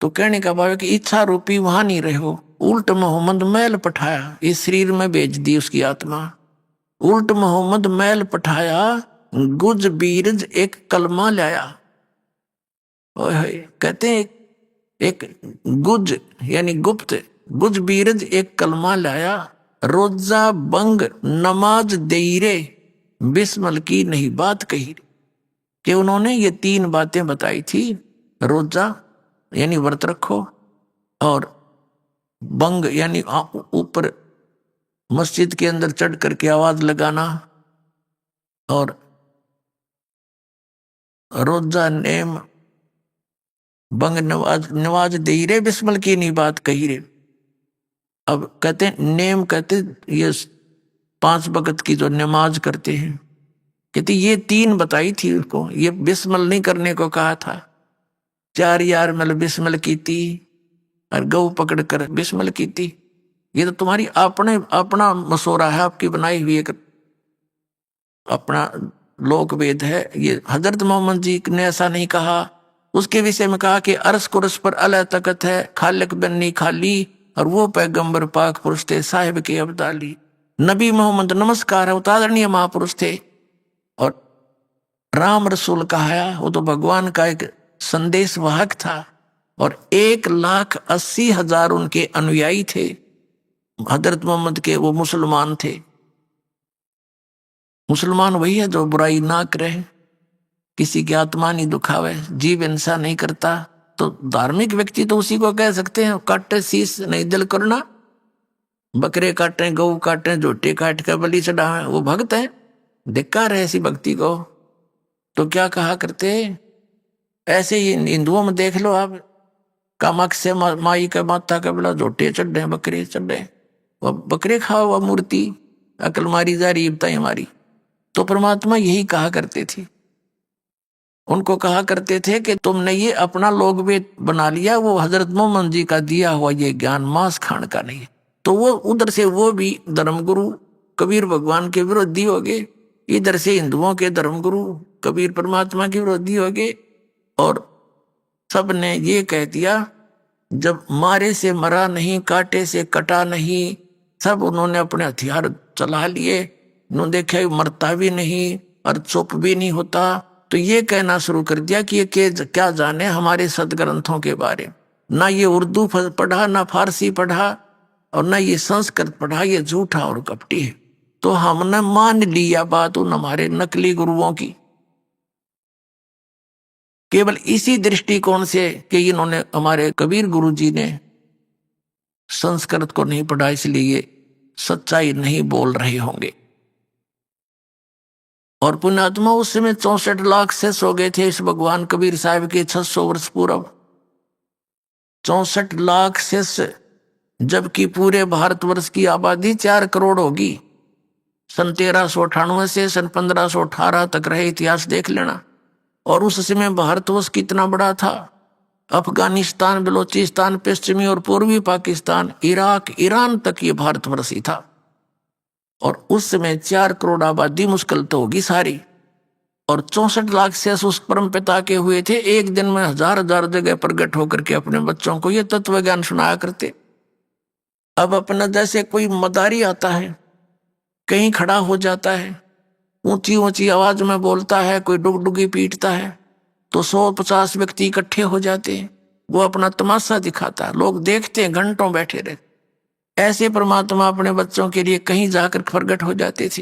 तो कहने का भाव है कि इच्छा रूपी वहां नहीं रहो, उल्ट मोहम्मद मैल पठाया, इस शरीर में भेज दी उसकी आत्मा। उल्ट मोहम्मद मैल पठाया, गुज बीरज एक कलमा लाया। कहते हैं एक गुज यानी गुप्त, गुज बीरज एक कलमा लाया, रोजा बंग नमाज देरे, बिस्मल की नहीं बात कही। कि उन्होंने ये 3 बातें बताई थी, रोजा यानी व्रत रखो, और बंग यानी ऊपर मस्जिद के अंदर चढ़ करके आवाज लगाना, और रोजा नेम बंग नवाज दे रे, बिस्मल की नहीं बात कही रे। अब कहते नेम, कहते ये 5 वक्त की जो नमाज करते हैं, कहते ये 3 बताई थी उनको, ये बिस्मल नहीं करने को कहा था। 4 यार मतलब बिस्मल की थी, और गऊ पकड़ कर बिस्मल की थी। ये तो तुम्हारी अपना मसौरा है, आपकी बनाई हुई एक अपना लोक वेद है। ये हजरत मोहम्मद जी ने ऐसा नहीं कहा। उसके विषय में कहा कि अरस कुरस पर अल्लाह तकत है, खालिक बन्नी खाली, और वो पैगंबर पाक पुरुष थे, साहिब के अब्दाली। नबी मोहम्मद नमस्कार है, उतारणीय महापुरुष थे। और राम रसूल कहा, वो तो भगवान का एक संदेश वाहक था, और 1,80,000 उनके अनुयायी थे हजरत मोहम्मद के। वो मुसलमान थे। मुसलमान वही है जो बुराई ना करे, किसी की आत्मा नहीं दुखावे, जीव हिंसा नहीं करता। तो धार्मिक व्यक्ति तो उसी को कह सकते हैं, काटे शीश नहीं दिल करना, बकरे काटे, गऊ काटे, झोटे काट कर बलि चढ़ावे, वो भक्त है। धिक्कार है ऐसी भक्ति को। तो क्या कहा करते, ऐसे ही हिंदुओं में देख लो आप, कामाख्या माई का माता का बड़ा झोटे चढ़े, बकरे चढ़े, वह बकरे खाओ, वह मूर्ति अकल मारी जा रही बताई हमारी। तो परमात्मा यही कहा करते थे, उनको कहा करते थे कि तुमने ये अपना लोक वेद बना लिया, वो हजरत मोहम्मद जी का दिया हुआ ये ज्ञान मांस खान का नहीं है। तो वो उधर से वो भी धर्मगुरु कबीर भगवान के विरोधी हो गए, इधर से हिंदुओं के धर्मगुरु कबीर परमात्मा के विरोधी हो गए। और सब ने ये कह दिया, जब मारे से मरा नहीं, काटे से कटा नहीं, सब उन्होंने अपने हथियार चला लिए। उन्होंने देखा मरता भी नहीं और चुप भी नहीं होता। तो ये कहना शुरू कर दिया कि ये क्या जाने हमारे सदग्रंथों के बारे में। ना ये उर्दू पढ़ा, ना फारसी पढ़ा, और ना ये संस्कृत पढ़ा, ये झूठा और कपटी है। तो हमने मान लिया बात उन हमारे नकली गुरुओं की, केवल इसी दृष्टिकोण से कि इन्होंने, हमारे कबीर गुरु जी ने संस्कृत को नहीं पढ़ा, इसलिए सच्चाई नहीं बोल रहे होंगे। और पुण्यात्मा उस समय 64 लाख से सो गए थे इस भगवान कबीर साहब के 600 वर्ष पूर्व। 64 लाख से, जबकि पूरे भारतवर्ष की आबादी 4 करोड़ होगी। सन 1398 से सन 1518 तक रहे इतिहास देख लेना। और उस समय भारतवर्ष कितना बड़ा था। अफगानिस्तान, बलोचिस्तान, पश्चिमी और पूर्वी पाकिस्तान, इराक, ईरान तक ये भारतवर्ष ही था। और उस समय 4 करोड़ आबादी मुश्किल तो होगी सारी। और 64 लाख से उस परम पिता के हुए थे। एक दिन में 1000 जगह प्रकट होकर के अपने बच्चों को ये तत्व ज्ञान सुनाया करते। अब अपना जैसे कोई मदारी आता है, कहीं खड़ा हो जाता है, ऊंची ऊंची आवाज में बोलता है, कोई डुगडुगी पीटता है, तो 150 व्यक्ति इकट्ठे हो जाते हैं। वो अपना तमाशा दिखाता है, लोग देखते हैं, घंटों बैठे रहते। ऐसे परमात्मा अपने बच्चों के लिए कहीं जाकर प्रकट हो जाते थे।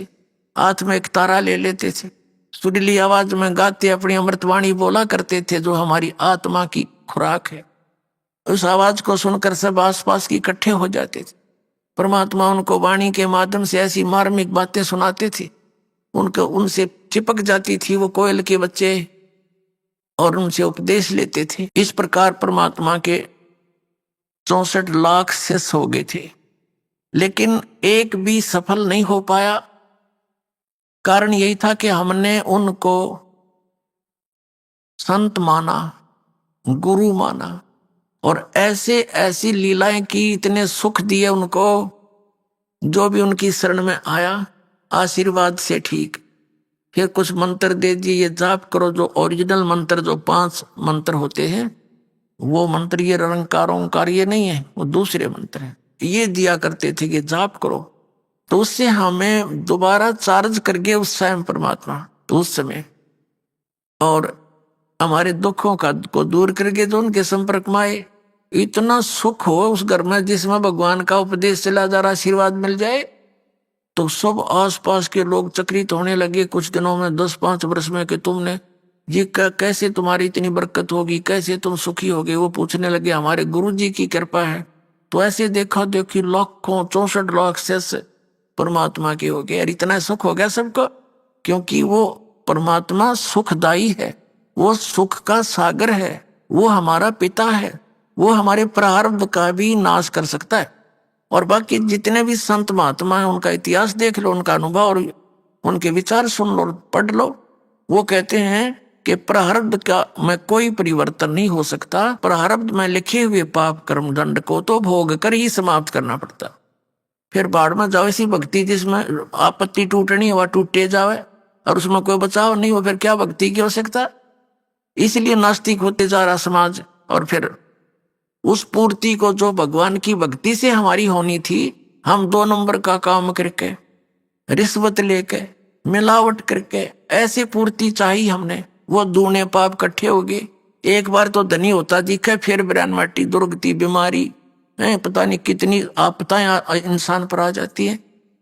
हाथ में एक तारा ले लेते थे, सुरीली आवाज में गाते अपनी अमृतवाणी बोला करते थे, जो हमारी आत्मा की खुराक है। उस आवाज को सुनकर सब आसपास की इकट्ठे हो जाते थे। परमात्मा उनको वाणी के माध्यम से ऐसी मार्मिक बातें सुनाते थे, उनको उनसे चिपक जाती थी वो कोयल के बच्चे, और उनसे उपदेश लेते थे। इस प्रकार परमात्मा के 64 लाख शिष्य हो गए थे, लेकिन एक भी सफल नहीं हो पाया। कारण यही था कि हमने उनको संत माना, गुरु माना, और ऐसे ऐसी लीलाएं की, इतने सुख दिए उनको। जो भी उनकी शरण में आया आशीर्वाद से ठीक, फिर कुछ मंत्र दे दिए, ये जाप करो। जो ओरिजिनल मंत्र, जो 5 मंत्र होते हैं, वो मंत्र ये निरंकार ओंकार ये नहीं है, वो दूसरे मंत्र हैं, ये दिया करते थे कि जाप करो। तो उससे हमें दोबारा चार्ज कर गए उस समय परमात्मा, तो उस समय, और हमारे दुखों को दूर करके जो उनके संपर्क में आए, इतना सुख हो उस घर में जिसमें भगवान का उपदेश चला जा रहा, आशीर्वाद मिल जाए, तो सब आसपास के लोग चकित होने लगे कुछ दिनों में, 10-5 वर्ष में, कि तुमने ये कैसे तुम्हारी इतनी बरकत होगी, कैसे तुम सुखी होगे। वो पूछने लगे, हमारे गुरु जी की कृपा है। तो ऐसे देखा देखी लाखों 64 लाख शिष्य परमात्मा के हो गए, और इतना सुख हो गया सबको, क्योंकि वो परमात्मा सुखदाई है, वो सुख का सागर है, वो हमारा पिता है, वो हमारे प्रारब्ध का भी नाश कर सकता है। और बाकी जितने भी संत महात्मा हैं, उनका इतिहास देख लो, उनका अनुभव और उनके विचार सुन लो, पढ़ लो। वो कहते हैं कि प्रारब्ध का में कोई परिवर्तन नहीं हो सकता, प्रारब्ध में लिखे हुए पाप कर्म दंड को तो भोग कर ही समाप्त करना पड़ता। फिर बाढ़ में जाओ ऐसी भक्ति जिसमें आपत्ति टूटनी हो, टूटे जावे, और उसमें कोई बचाव नहीं हो, फिर क्या भक्ति की आवश्यकता। इसलिए नास्तिक होते जा रहा समाज। और फिर उस पूर्ति को जो भगवान की भक्ति से हमारी होनी थी, हम 2 नंबर का काम करके, रिश्वत लेके, मिलावट करके ऐसे पूर्ति चाहिए हमने। वो दूने पाप इकट्ठे हो गए। एक बार तो धनी होता दिखे, फिर बिरान माटी, दुर्गति, बीमारी, पता नहीं कितनी आपदाएं इंसान पर आ जाती है।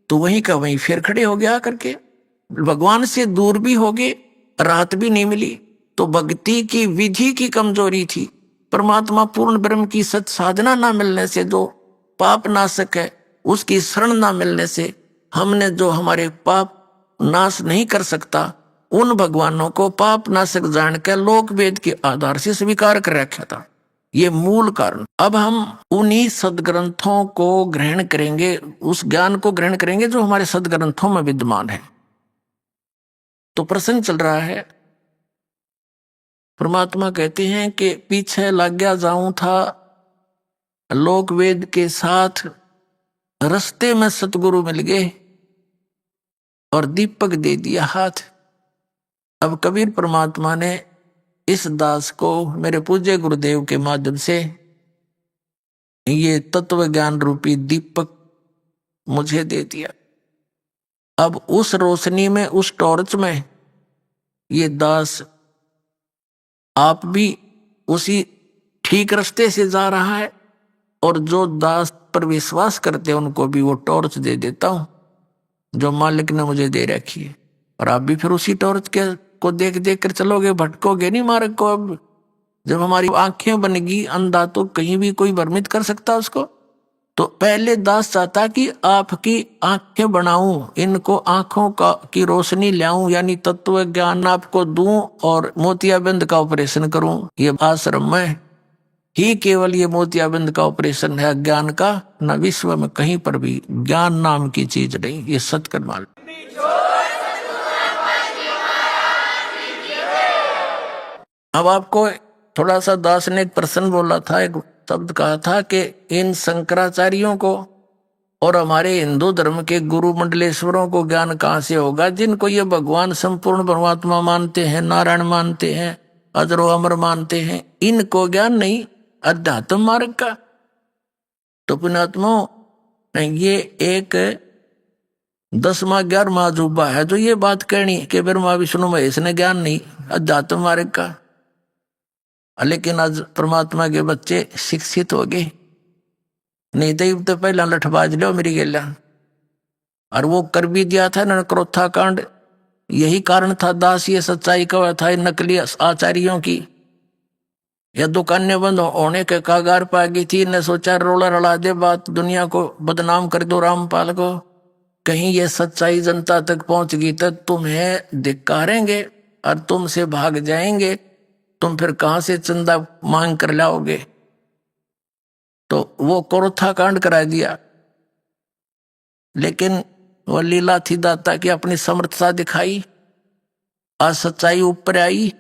तो वहीं का वहीं फिर खड़े हो गया करके, भगवान से दूर भी हो गए, राहत भी नहीं मिली। तो भक्ति की विधि की कमजोरी थी। परमात्मा पूर्ण ब्रह्म की सत साधना ना मिलने से, जो पाप नाशक है, उसकी शरण ना मिलने से, हमने जो हमारे पाप नाश नहीं कर सकता, उन भगवानों को पाप नाशक जान के लोक वेद के आधार से स्वीकार कर रखा था। ये मूल कारण। अब हम उन्हीं सदग्रंथों को ग्रहण करेंगे, उस ज्ञान को ग्रहण करेंगे जो हमारे सदग्रंथों में विद्यमान है। तो प्रसंग चल रहा है, परमात्मा कहते हैं कि पीछे लग गया जाऊं था लोक वेद के साथ, रास्ते में सतगुरु मिल गए और दीपक दे दिया हाथ। अब कबीर परमात्मा ने इस दास को मेरे पूज्य गुरुदेव के माध्यम से ये तत्व ज्ञान रूपी दीपक मुझे दे दिया। अब उस रोशनी में, उस टॉर्च में ये दास आप भी उसी ठीक रास्ते से जा रहा है, और जो दास पर विश्वास करते हैं उनको भी वो टॉर्च दे देता हूं जो मालिक ने मुझे दे रखी है। और आप भी फिर उसी टॉर्च के को देख देख कर चलोगे, भटकोगे नहीं मार्ग को। अब जब हमारी आंखें बनेगी, अंधा तो कहीं भी कोई भ्रमित कर सकता उसको। तो पहले दास चाहता कि आपकी आंखें बनाऊं, इनको आंखों की रोशनी लाऊं, यानी तत्व ज्ञान आपको दूं और मोतियाबिंद का ऑपरेशन करूं। ये आश्रम में ही केवल ये मोतियाबिंद का ऑपरेशन है ज्ञान का, न विश्व में कहीं पर भी ज्ञान नाम की चीज नहीं। ये सत्य मालूम। अब आपको थोड़ा सा दास ने एक प्रश्न बोला था, एक शब्द कहा था कि इन शंकराचार्यों को और हमारे हिंदू धर्म के गुरु मंडलेश्वरों को ज्ञान कहाँ से होगा, जिनको ये भगवान संपूर्ण परमात्मा मानते हैं, नारायण मानते हैं, अजरो अमर मानते हैं, इनको ज्ञान नहीं अध्यात्म मार्ग का। तो पुण्यात्मा, ये एक 10वां 11वां अजूबा है जो ये बात कहनी कि ब्रह्मा विष्णु महेश ने ज्ञान नहीं अध्यात्म मार्ग का। लेकिन आज परमात्मा के बच्चे शिक्षित हो गए, नहीं तो पहला लठबाज लो मेरी गेला। और वो कर भी दिया था ना क्रोथा कांड। यही कारण था दास ये सच्चाई का था नकली आचार्यों की, या दुकानें बंद होने के कागार पर आ गई थी, इन्हें सोचा रोला रला दे बात, दुनिया को बदनाम कर दो रामपाल को। कहीं ये सच्चाई जनता तक पहुंच गई तो तुम्हें धिक्कारेंगे और तुमसे भाग जाएंगे, तुम फिर कहां से चंदा मांग कर लाओगे। तो वो क्रोथा कांड करा दिया। लेकिन वो लीला थी दाता की, अपनी समर्थता दिखाई, आज सच्चाई ऊपर आई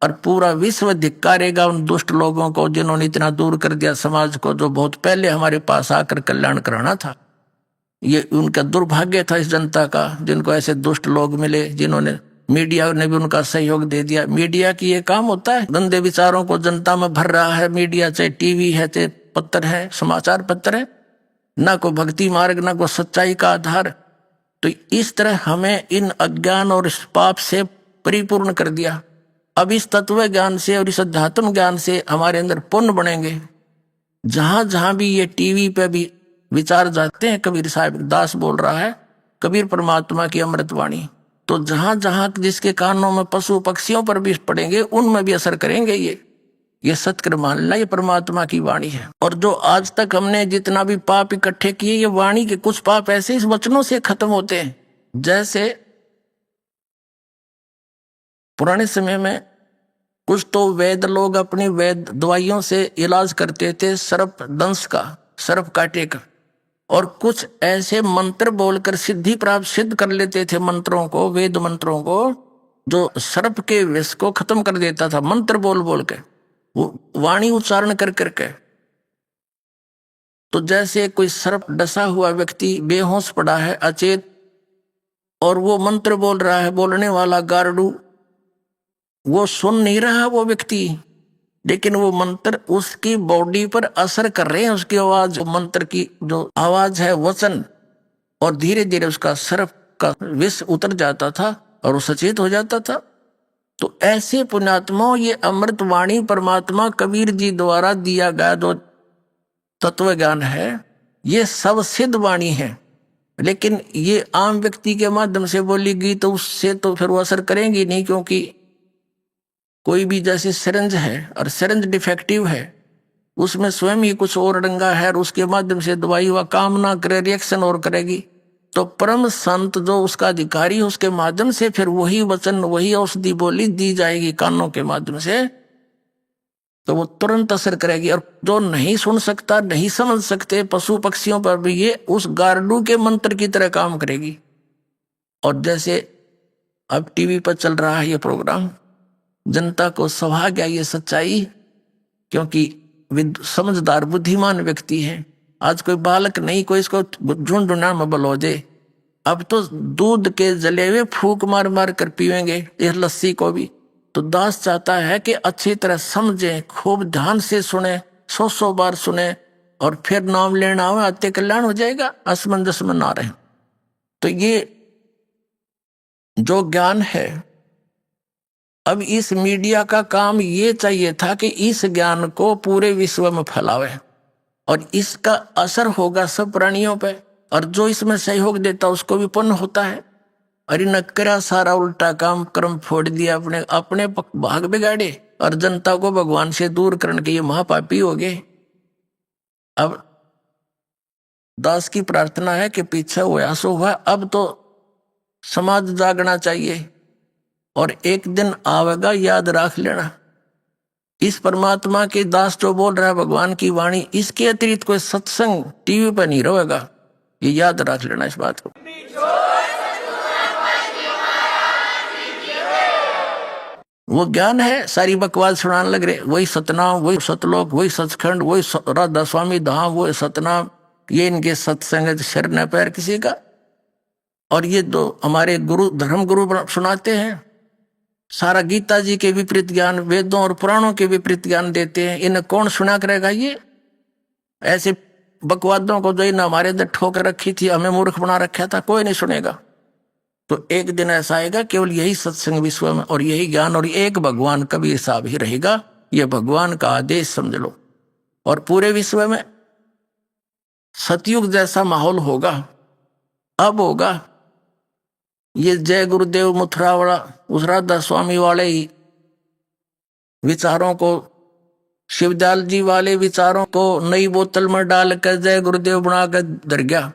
और पूरा विश्व धिक्कारेगा उन दुष्ट लोगों को जिन्होंने इतना दूर कर दिया समाज को, जो बहुत पहले हमारे पास आकर कल्याण कराना था। ये उनका दुर्भाग्य था इस जनता का, जिनको ऐसे दुष्ट लोग मिले, जिन्होंने, मीडिया ने भी उनका सहयोग दे दिया। मीडिया की ये काम होता है, गंदे विचारों को जनता में भर रहा है मीडिया, चाहे टीवी है, चाहे पत्र है, समाचार पत्र है, ना को भक्ति मार्ग, ना को सच्चाई का आधार। तो इस तरह हमें इन अज्ञान और इस पाप से परिपूर्ण कर दिया। अब इस तत्व ज्ञान से और इस अध्यात्म ज्ञान से हमारे अंदर पुण्य बनेंगे। जहां जहां भी ये टीवी पे भी विचार जाते हैं, कबीर साहब दास बोल रहा है, कबीर परमात्मा की अमृतवाणी, तो जहां जहां जिसके कानों में पशु पक्षियों पर भी पड़ेंगे, उनमें भी असर करेंगे। ये सत्कर मानना, ये परमात्मा की वाणी है। और जो आज तक हमने जितना भी पाप इकट्ठे किए, ये वाणी के कुछ पाप ऐसे इस वचनों से खत्म होते हैं। जैसे पुराने समय में कुछ तो वैद लोग अपनी वैद दवाइयों से इलाज करते थे, सर्प दंश का, सर्प काटे का, और कुछ ऐसे मंत्र बोलकर सिद्धि प्राप्त सिद्ध कर लेते थे मंत्रों को, वेद मंत्रों को, जो सर्प के विष को खत्म कर देता था, मंत्र बोल बोल के, वो वाणी उच्चारण कर करके। तो जैसे कोई सर्प डसा हुआ व्यक्ति बेहोश पड़ा है, अचेत, और वो मंत्र बोल रहा है, बोलने वाला गारडू वो सुन नहीं रहा वो व्यक्ति, लेकिन वो मंत्र उसकी बॉडी पर असर कर रहे हैं, उसकी आवाज, मंत्र की जो आवाज है, वचन, और धीरे धीरे उसका सर्प का विष उतर जाता था और वो सचेत हो जाता था। तो ऐसे पुण्यात्माओं, ये अमृत वाणी परमात्मा कबीर जी द्वारा दिया गया जो तत्व ज्ञान है, ये सब सिद्ध वाणी है। लेकिन ये आम व्यक्ति के माध्यम से बोली गई तो उससे तो फिर वो असर करेंगी नहीं, क्योंकि कोई भी जैसे सिरंज है और सिरंज डिफेक्टिव है, उसमें स्वयं ही कुछ और डंगा है और उसके माध्यम से दवाई वह काम ना करे, रिएक्शन और करेगी। तो परम संत जो उसका अधिकारी, उसके माध्यम से फिर वही वचन, वही औषधि बोली दी जाएगी कानों के माध्यम से, तो वो तुरंत असर करेगी। और जो नहीं सुन सकता, नहीं समझ सकते, पशु पक्षियों पर भी ये उस गारडू के मंत्र की तरह काम करेगी। और जैसे अब टीवी पर चल रहा है ये प्रोग्राम, जनता को सभा गया ये सच्चाई, क्योंकि समझदार बुद्धिमान व्यक्ति है। आज कोई बालक नहीं, कोई इसको ढूंढना में बलोजे। अब तो दूध के जले हुए फूक मार मार कर पीवेंगे इस लस्सी को भी। तो दास चाहता है कि अच्छी तरह समझे, खूब ध्यान से सुने, 100 बार सुने, और फिर नाम लेना हो, आते कल्याण हो जाएगा, असमंजस में ना रहे। तो ये जो ज्ञान है, अब इस मीडिया का काम ये चाहिए था कि इस ज्ञान को पूरे विश्व में फैलावे, और इसका असर होगा सब प्राणियों पे, और जो इसमें सहयोग देता उसको भी पुण्य होता है। अरे नकरा सारा उल्टा काम कर्म फोड़ दिया, अपने अपने भाग बिगाड़े और जनता को भगवान से दूर करने के ये महापापी हो गए। अब दास की प्रार्थना है कि पीछे हुआ सो हुआ, अब तो समाज जागना चाहिए, और एक दिन आवेगा, याद रख लेना। इस परमात्मा के दास जो बोल रहा है भगवान की वाणी, इसके अतिरिक्त कोई सत्संग टीवी पर नहीं रहेगा, ये याद रख लेना इस बात को। वो ज्ञान है, सारी बकवास सुनाने लग रहे, वही सतनाम, वही सतलोक, वही सचखंड, वही राधा स्वामी धाम, वही सतनाम, ये इनके सत्संग शर न पैर किसी का। और ये दो हमारे गुरु, धर्म गुरु सुनाते हैं, सारा गीता जी के विपरीत ज्ञान, वेदों और पुराणों के विपरीत ज्ञान देते हैं। इन्हें कौन सुना करेगा? ये ऐसे बकवादों को जो इन हमारे अंदर ठोक रखी थी, हमें मूर्ख बना रखा था, कोई नहीं सुनेगा। तो एक दिन ऐसा आएगा, केवल यही सत्संग विश्व में और यही ज्ञान और एक भगवान कबीर साहब ही रहेगा। ये भगवान का आदेश समझ लो। और पूरे विश्व में सतयुग जैसा माहौल होगा, अब होगा। ये जय गुरुदेव मथुरा वाला, उस राधा स्वामी वाले ही विचारों को शिवदयाल जी वाले विचारों को नई बोतल में डाल कर जय गुरुदेव बना कर धर गया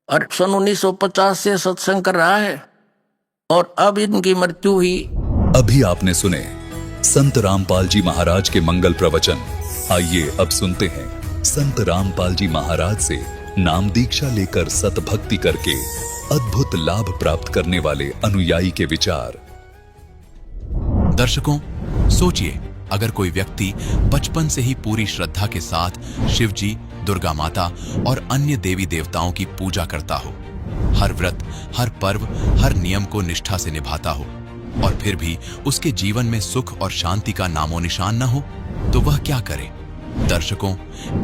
और सन 1950 से सत्संग कर रहा है और अब इनकी मृत्यु हुई। अभी आपने सुने संत रामपाल जी महाराज के मंगल प्रवचन। आइए अब सुनते हैं संत रामपाल जी महाराज से नाम दीक्षा लेकर सतभक्ति करके अद्भुत लाभ प्राप्त करने वाले अनुयायी के विचार। दर्शकों, सोचिए, अगर कोई व्यक्ति बचपन से ही पूरी श्रद्धा के साथ शिव जी, दुर्गा माता और अन्य देवी देवताओं की पूजा करता हो, हर व्रत, हर पर्व, हर नियम को निष्ठा से निभाता हो और फिर भी उसके जीवन में सुख और शांति का नामो निशान न हो, तो वह क्या करे? दर्शकों,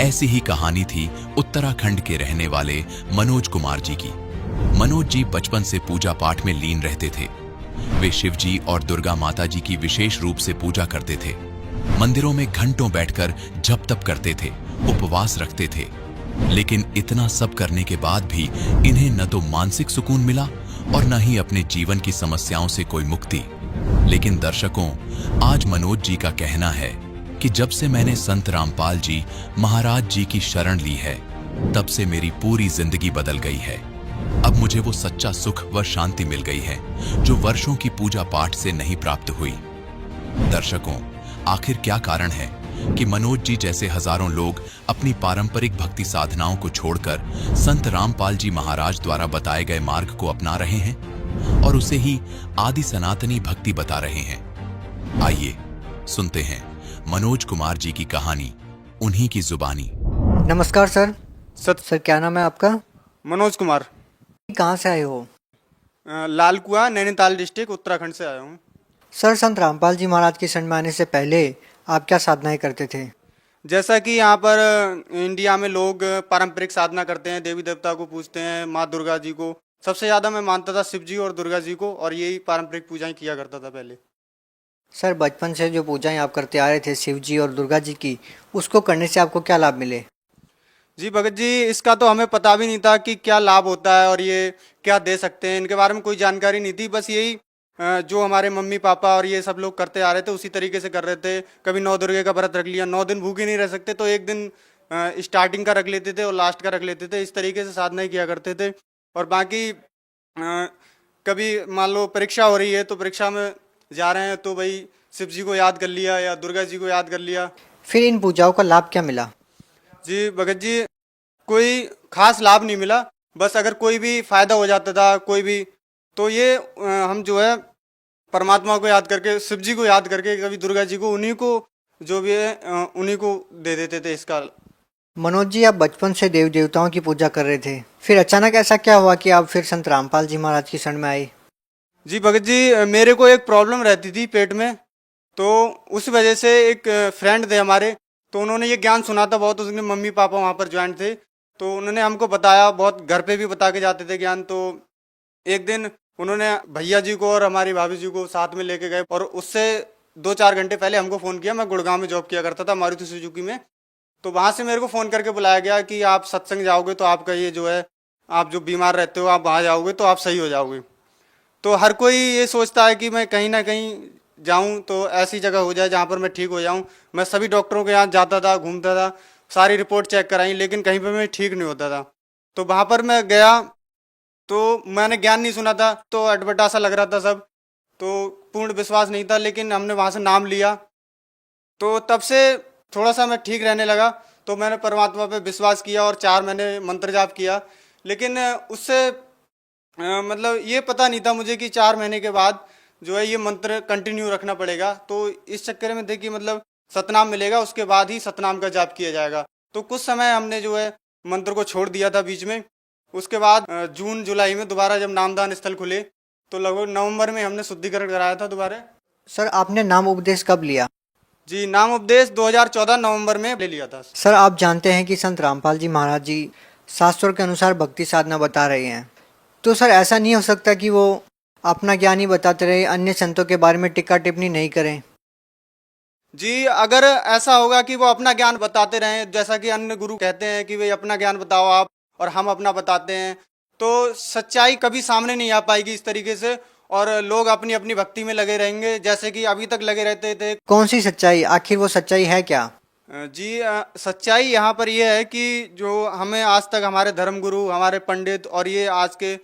ऐसी ही कहानी थी उत्तराखंड के रहने वाले मनोज कुमार जी की। मनोज जी बचपन से पूजा पाठ में लीन रहते थे। वे शिव जी और दुर्गा माता जी की विशेष रूप से पूजा करते थे। मंदिरों में घंटों बैठकर जप तप करते थे, उपवास रखते थे। लेकिन इतना सब करने के बाद भी इन्हें न तो मानसिक सुकून मिला और न ही अपने जीवन की समस्याओं से कोई मुक्ति। लेकिन दर्शकों, आज मनोज जी का कहना है कि जब से मैंने संत रामपाल जी महाराज जी की शरण ली है, तब से मेरी पूरी जिंदगी बदल गई है। अब मुझे वो सच्चा सुख व शांति मिल गई है जो वर्षों की पूजा पाठ से नहीं प्राप्त हुई। दर्शकों, आखिर क्या कारण है कि मनोज जी जैसे हजारों लोग अपनी पारंपरिक भक्ति साधनाओं को छोड़कर संत रामपाल जी महाराज द्वारा बताए गए मार्ग को अपना रहे हैं और उसे ही आदि सनातनी भक्ति बता रहे हैं? आइए सुनते हैं मनोज कुमार जी की कहानी, उन्हीं की जुबानी। नमस्कार सर। सर क्या नाम है आपका? मनोज कुमार। कहाँ से आए हो? लाल कुआं, नैनीताल डिस्ट्रिक्ट, उत्तराखंड से आया हूँ। सर, संत रामपाल जी महाराज की शरण में आने से पहले आप क्या साधनाएं करते थे? जैसा कि यहाँ पर इंडिया में लोग पारंपरिक साधना करते हैं, देवी देवता को पूजते हैं, माँ दुर्गा जी को। सबसे ज़्यादा मैं मानता था शिव जी और दुर्गा जी को, और यही पारंपरिक पूजाएं किया करता था पहले। सर, बचपन से जो पूजाएं आप करते आ रहे थे शिव जी और दुर्गा जी की, उसको करने से आपको क्या लाभ मिले? जी भगत जी, इसका तो हमें पता भी नहीं था कि क्या लाभ होता है और ये क्या दे सकते हैं, इनके बारे में कोई जानकारी नहीं थी। बस यही जो हमारे मम्मी पापा और ये सब लोग करते आ रहे थे उसी तरीके से कर रहे थे। कभी 9 दुर्गे का व्रत रख लिया, 9 दिन भूखे नहीं रह सकते तो एक दिन स्टार्टिंग का रख लेते थे और लास्ट का रख लेते थे। इस तरीके से साधना किया करते थे। और बाकी कभी मान लो परीक्षा हो रही है तो परीक्षा में जा रहे हैं तो भाई शिव जी को याद कर लिया या दुर्गा जी को याद कर लिया। फिर इन पूजाओं का लाभ क्या मिला? जी भगत जी, कोई खास लाभ नहीं मिला। बस अगर कोई भी फायदा हो जाता था कोई भी, तो ये हम जो है परमात्मा को याद करके, शिव जी को याद करके, कभी दुर्गा जी को, उन्हीं को जो भी है उन्हीं को दे देते थे इसका। मनोज जी, आप बचपन से देव देवताओं की पूजा कर रहे थे, फिर अचानक ऐसा क्या हुआ कि आप फिर संत रामपाल जी महाराज की शरण में आए? जी भगत जी, मेरे को एक प्रॉब्लम रहती थी पेट में, तो उस वजह से एक फ्रेंड थे हमारे, तो उन्होंने ये ज्ञान सुना था बहुत। उसके मम्मी पापा वहाँ पर ज्वाइंट थे, तो उन्होंने हमको बताया, बहुत घर पे भी बता के जाते थे ज्ञान। तो एक दिन उन्होंने भैया जी को और हमारी भाभी जी को साथ में लेके गए, और उससे 2-4 घंटे पहले हमको फ़ोन किया। मैं गुड़गांव में जॉब किया करता था, मारुति सुजुकी में। तो वहाँ से मेरे को फ़ोन करके बुलाया गया कि आप सत्संग जाओगे तो आपका ये जो है, आप जो बीमार रहते हो आप वहाँ जाओगे तो आप सही हो जाओगे। तो हर कोई ये सोचता है कि मैं कहीं ना कहीं जाऊं तो ऐसी जगह हो जाए जहाँ पर मैं ठीक हो जाऊं। मैं सभी डॉक्टरों के यहाँ जाता था, घूमता था, सारी रिपोर्ट चेक कराई, लेकिन कहीं पर मैं ठीक नहीं होता था। तो वहाँ पर मैं गया तो मैंने ज्ञान नहीं सुना था, तो अटपटा सा लग रहा था सब, तो पूर्ण विश्वास नहीं था। लेकिन हमने वहाँ से नाम लिया तो तब से थोड़ा सा मैं ठीक रहने लगा। तो मैंने परमात्मा पे विश्वास किया और 4 महीने मंत्र जाप किया। लेकिन उससे मतलब ये पता नहीं था मुझे कि 4 महीने के बाद जो है ये मंत्र कंटिन्यू रखना पड़ेगा। तो इस चक्कर में देखिए मतलब सतनाम मिलेगा, उसके बाद ही सतनाम का जाप किया जाएगा। तो कुछ समय हमने जो है मंत्र को छोड़ दिया था बीच में। उसके बाद जून जुलाई में दोबारा जब नामदान स्थल खुले तो लगभग नवंबर में हमने शुद्धिकरण कराया था दोबारा। सर, आपने नाम उपदेश कब लिया? जी, नाम उपदेश 2014 नवंबर में ले लिया था। सर, आप जानते हैं कि संत रामपाल जी महाराज जी शास्त्रों के अनुसार भक्ति साधना बता रहे हैं, तो सर ऐसा नहीं हो सकता कि वो अपना ज्ञान ही बताते रहे, अन्य संतों के बारे में टिक्का टिप्पणी नहीं करें? जी, अगर ऐसा होगा कि वो अपना ज्ञान बताते रहें, जैसा कि अन्य गुरु कहते हैं कि भाई अपना ज्ञान बताओ आप, और हम अपना बताते हैं, तो सच्चाई कभी सामने नहीं आ पाएगी इस तरीके से, और लोग अपनी अपनी भक्ति में लगे रहेंगे जैसे कि अभी तक लगे रहते थे। कौन सी सच्चाई? आखिर वो सच्चाई है क्या? जी सच्चाई यहाँ पर यह है कि जो हमें आज तक हमारे धर्मगुरु, हमारे पंडित और ये आज के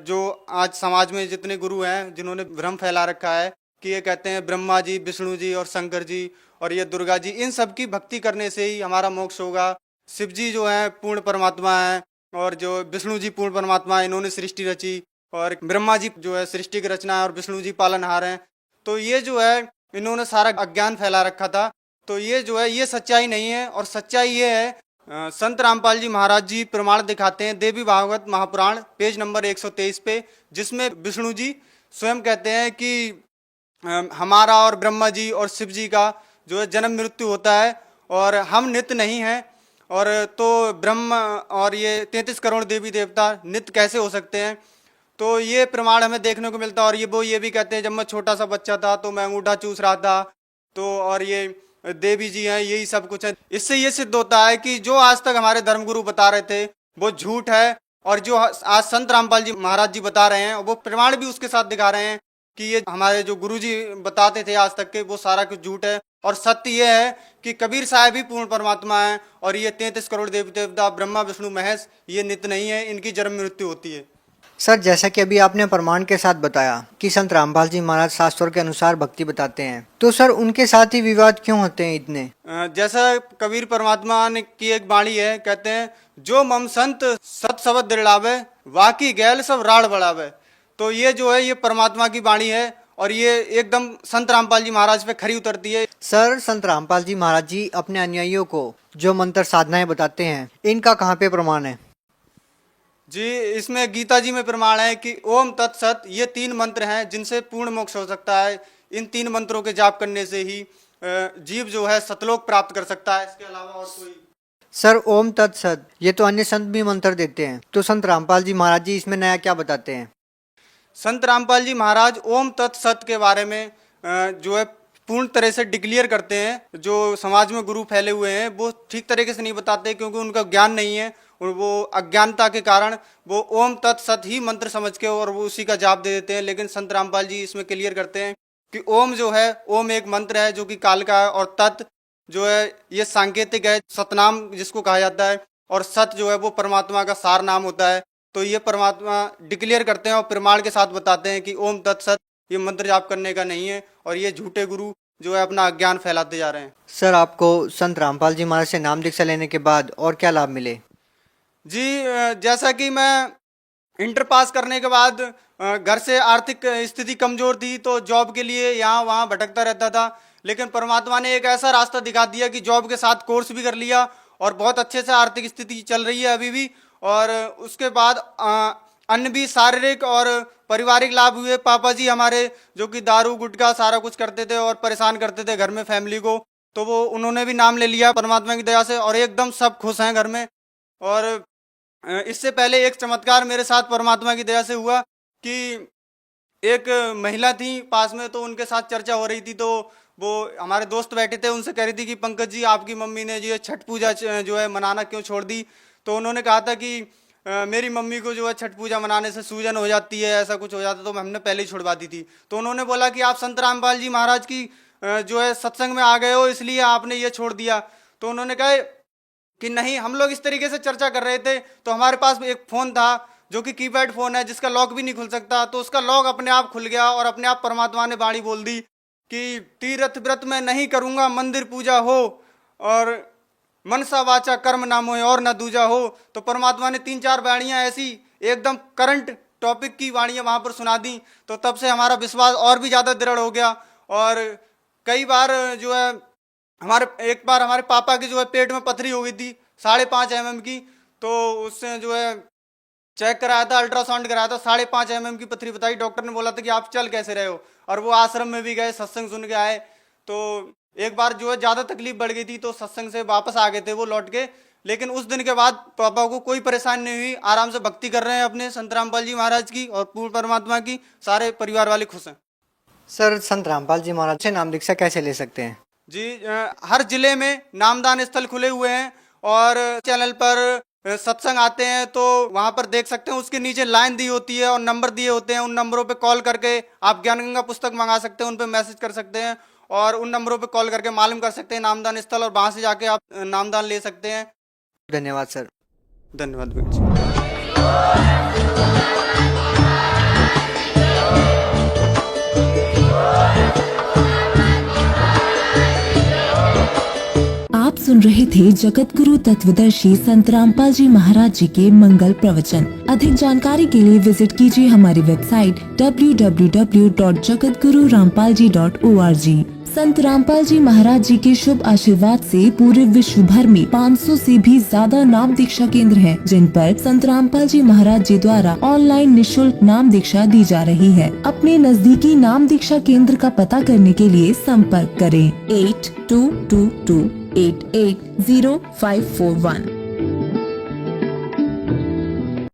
जो आज समाज में जितने गुरु हैं जिन्होंने भ्रम फैला रखा है कि ये कहते हैं ब्रह्मा जी, विष्णु जी और शंकर जी और ये दुर्गा जी, इन सब की भक्ति करने से ही हमारा मोक्ष होगा। शिव जी जो है पूर्ण परमात्मा है और जो विष्णु जी पूर्ण परमात्मा है, इन्होंने सृष्टि रची, और ब्रह्मा जी जो है सृष्टि की रचना है और विष्णु जी पालनहार हैं। तो ये जो है इन्होंने सारा अज्ञान फैला रखा था। तो ये जो है ये सच्चाई नहीं है। और सच्चाई ये है, संत रामपाल जी महाराज जी प्रमाण दिखाते हैं देवी भागवत महापुराण पेज नंबर 123 पे, जिसमें विष्णु जी स्वयं कहते हैं कि हमारा और ब्रह्मा जी और शिव जी का जो है जन्म मृत्यु होता है और हम नित्य नहीं हैं। और तो ब्रह्म और ये 33 करोड़ देवी देवता नित्य कैसे हो सकते हैं? तो ये प्रमाण हमें देखने को मिलता है। और ये भी कहते हैं जब मैं छोटा सा बच्चा था तो मैं अंगूठा चूस रहा था, तो और ये देवी जी हैं, यही सब कुछ है। इससे ये सिद्ध होता है कि जो आज तक हमारे धर्मगुरु बता रहे थे वो झूठ है, और जो आज संत रामपाल जी महाराज जी बता रहे हैं वो प्रमाण भी उसके साथ दिखा रहे हैं कि ये हमारे जो गुरु जी बताते थे आज तक के वो सारा कुछ झूठ है। और सत्य ये है कि कबीर साहब ही पूर्ण परमात्मा है और ये 33 करोड़ देवी देवता ब्रह्मा विष्णु महेश ये नित्य नहीं है, इनकी जन्म मृत्यु होती है। सर, जैसा कि अभी आपने प्रमाण के साथ बताया कि संत रामपाल जी महाराज शास्त्रों के अनुसार भक्ति बताते हैं, तो सर उनके साथ ही विवाद क्यों होते हैं इतने? जैसा कबीर परमात्मा ने की एक बाणी है, कहते हैं जो मम संत सत शब्द दृढ़ावे वाकी गैल सब राड़ बढ़ावे। तो ये जो है ये परमात्मा की बाणी है और ये एकदम संत रामपाल जी महाराज पे खरी उतरती है। सर, संत रामपाल जी महाराज जी अपने अनुयायियों को जो मंत्र साधनाएं बताते हैं, इनका कहाँ पे प्रमाण है? जी, इसमें गीता जी में प्रमाण है कि ओम तत्सत, ये 3 मंत्र हैं जिनसे पूर्ण मोक्ष हो सकता है। इन 3 मंत्रों के जाप करने से ही जीव जो है सतलोक प्राप्त कर सकता है, इसके अलावा और कोई। सर, ओम तत्सत ये तो अन्य संत भी मंत्र देते हैं, तो संत रामपाल जी महाराज जी इसमें नया क्या बताते हैं? संत रामपाल जी महाराज ओम तत्सत के बारे में जो है पूर्ण तरह से डिक्लेयर करते हैं। जो समाज में गुरु फैले हुए हैं वो ठीक तरीके से नहीं बताते क्योंकि उनका ज्ञान नहीं है, और वो अज्ञानता के कारण वो ओम तत्सत ही मंत्र समझ के और वो उसी का जाप दे देते हैं। लेकिन संत रामपाल जी इसमें क्लियर करते हैं कि ओम जो है, ओम एक मंत्र है जो कि काल का है, और तत् जो है ये सांकेतिक है, सतनाम जिसको कहा जाता है, और सत जो है वो परमात्मा का सार नाम होता है। तो ये परमात्मा डिक्लेयर करते हैं और प्रमाण के साथ बताते हैं कि ओम तत्सत ये मंत्र जाप करने का नहीं है, और ये झूठे गुरु जो है अपना अज्ञान फैलाते जा रहे हैं। सर, आपको संत रामपाल जी महाराज से नाम दीक्षा लेने के बाद और क्या लाभ मिले? जी, जैसा कि मैं इंटर पास करने के बाद घर से आर्थिक स्थिति कमजोर थी तो जॉब के लिए यहाँ वहाँ भटकता रहता था। लेकिन परमात्मा ने एक ऐसा रास्ता दिखा दिया कि जॉब के साथ कोर्स भी कर लिया और बहुत अच्छे से आर्थिक स्थिति चल रही है अभी भी। और उसके बाद अन्य भी शारीरिक और पारिवारिक लाभ हुए। पापा जी हमारे जो कि दारू गुटखा सारा कुछ करते थे और परेशान करते थे घर में फैमिली को, तो वो उन्होंने भी नाम ले लिया परमात्मा की दया से और एकदम सब खुश हैं घर में। और इससे पहले एक चमत्कार मेरे साथ परमात्मा की दया से हुआ कि एक महिला थी पास में, तो उनके साथ चर्चा हो रही थी, तो वो हमारे दोस्त बैठे थे, उनसे कह रही थी कि पंकज जी आपकी मम्मी ने जो छठ पूजा जो है मनाना क्यों छोड़ दी? तो उन्होंने कहा था कि मेरी मम्मी को जो है छठ पूजा मनाने से सूजन हो जाती है, ऐसा कुछ हो जाता, तो हमने पहले ही छुड़वा दी थी। तो उन्होंने बोला कि आप संत रामपाल जी महाराज की जो है सत्संग में आ गए हो इसलिए आपने ये छोड़ दिया। तो उन्होंने कहा कि नहीं, हम लोग इस तरीके से चर्चा कर रहे थे, तो हमारे पास एक फ़ोन था जो कि कीपैड फ़ोन है जिसका लॉक भी नहीं खुल सकता, तो उसका लॉक अपने आप खुल गया और अपने आप परमात्मा ने बाणी बोल दी कि तीर्थ व्रत में नहीं करूँगा, मंदिर पूजा हो और मनसा वाचा कर्म नाम हो और न दूजा हो। तो परमात्मा ने 3-4 वाणियाँ ऐसी एकदम करंट टॉपिक की वाणियाँ वहाँ पर सुना दी। तो तब से हमारा विश्वास और भी ज़्यादा दृढ़ हो गया। और कई बार जो है एक बार हमारे पापा की जो है पेट में पथरी हो गई थी 5.5 mm की, तो उससे जो है चेक कराया था, अल्ट्रासाउंड कराया था, 5.5 mm की पथरी बताई। डॉक्टर ने बोला था कि आप चल कैसे रहे हो, और वो आश्रम में भी गए, सत्संग सुन के आए। तो एक बार जो है ज़्यादा तकलीफ बढ़ गई थी तो सत्संग से वापस आ गए थे वो लौट के। लेकिन उस दिन के बाद पापा को कोई परेशानी नहीं हुई, आराम से भक्ति कर रहे हैं अपने संत रामपाल जी महाराज की और पूर्ण परमात्मा की, सारे परिवार वाले खुश हैं। सर, संत रामपाल जी महाराज से नाम दीक्षा कैसे ले सकते हैं? जी, हर जिले में नामदान स्थल खुले हुए हैं और चैनल पर सत्संग आते हैं तो वहाँ पर देख सकते हैं। उसके नीचे लाइन दी होती है और नंबर दिए होते हैं, उन नंबरों पे कॉल करके आप ज्ञान गंगा पुस्तक मंगा सकते हैं, उन पे मैसेज कर सकते हैं। और उन नंबरों पे कॉल करके मालूम कर सकते हैं नामदान स्थल, और वहाँ से जाके आप नामदान ले सकते हैं। धन्यवाद सर। धन्यवाद भगत जी। आप सुन रहे थे जगत गुरु तत्वदर्शी संत रामपाल जी महाराज जी के मंगल प्रवचन। अधिक जानकारी के लिए विजिट कीजिए हमारी वेबसाइट www.jagatgururampalji.org। संत रामपाल जी महाराज जी के शुभ आशीर्वाद से पूरे विश्व भर में 500 से भी ज्यादा नाम दीक्षा केंद्र हैं, जिन पर संत रामपाल जी महाराज जी द्वारा ऑनलाइन निशुल्क नाम दीक्षा दी जा रही है। अपने नजदीकी नाम दीक्षा केंद्र का पता करने के लिए संपर्क करें 8222880541।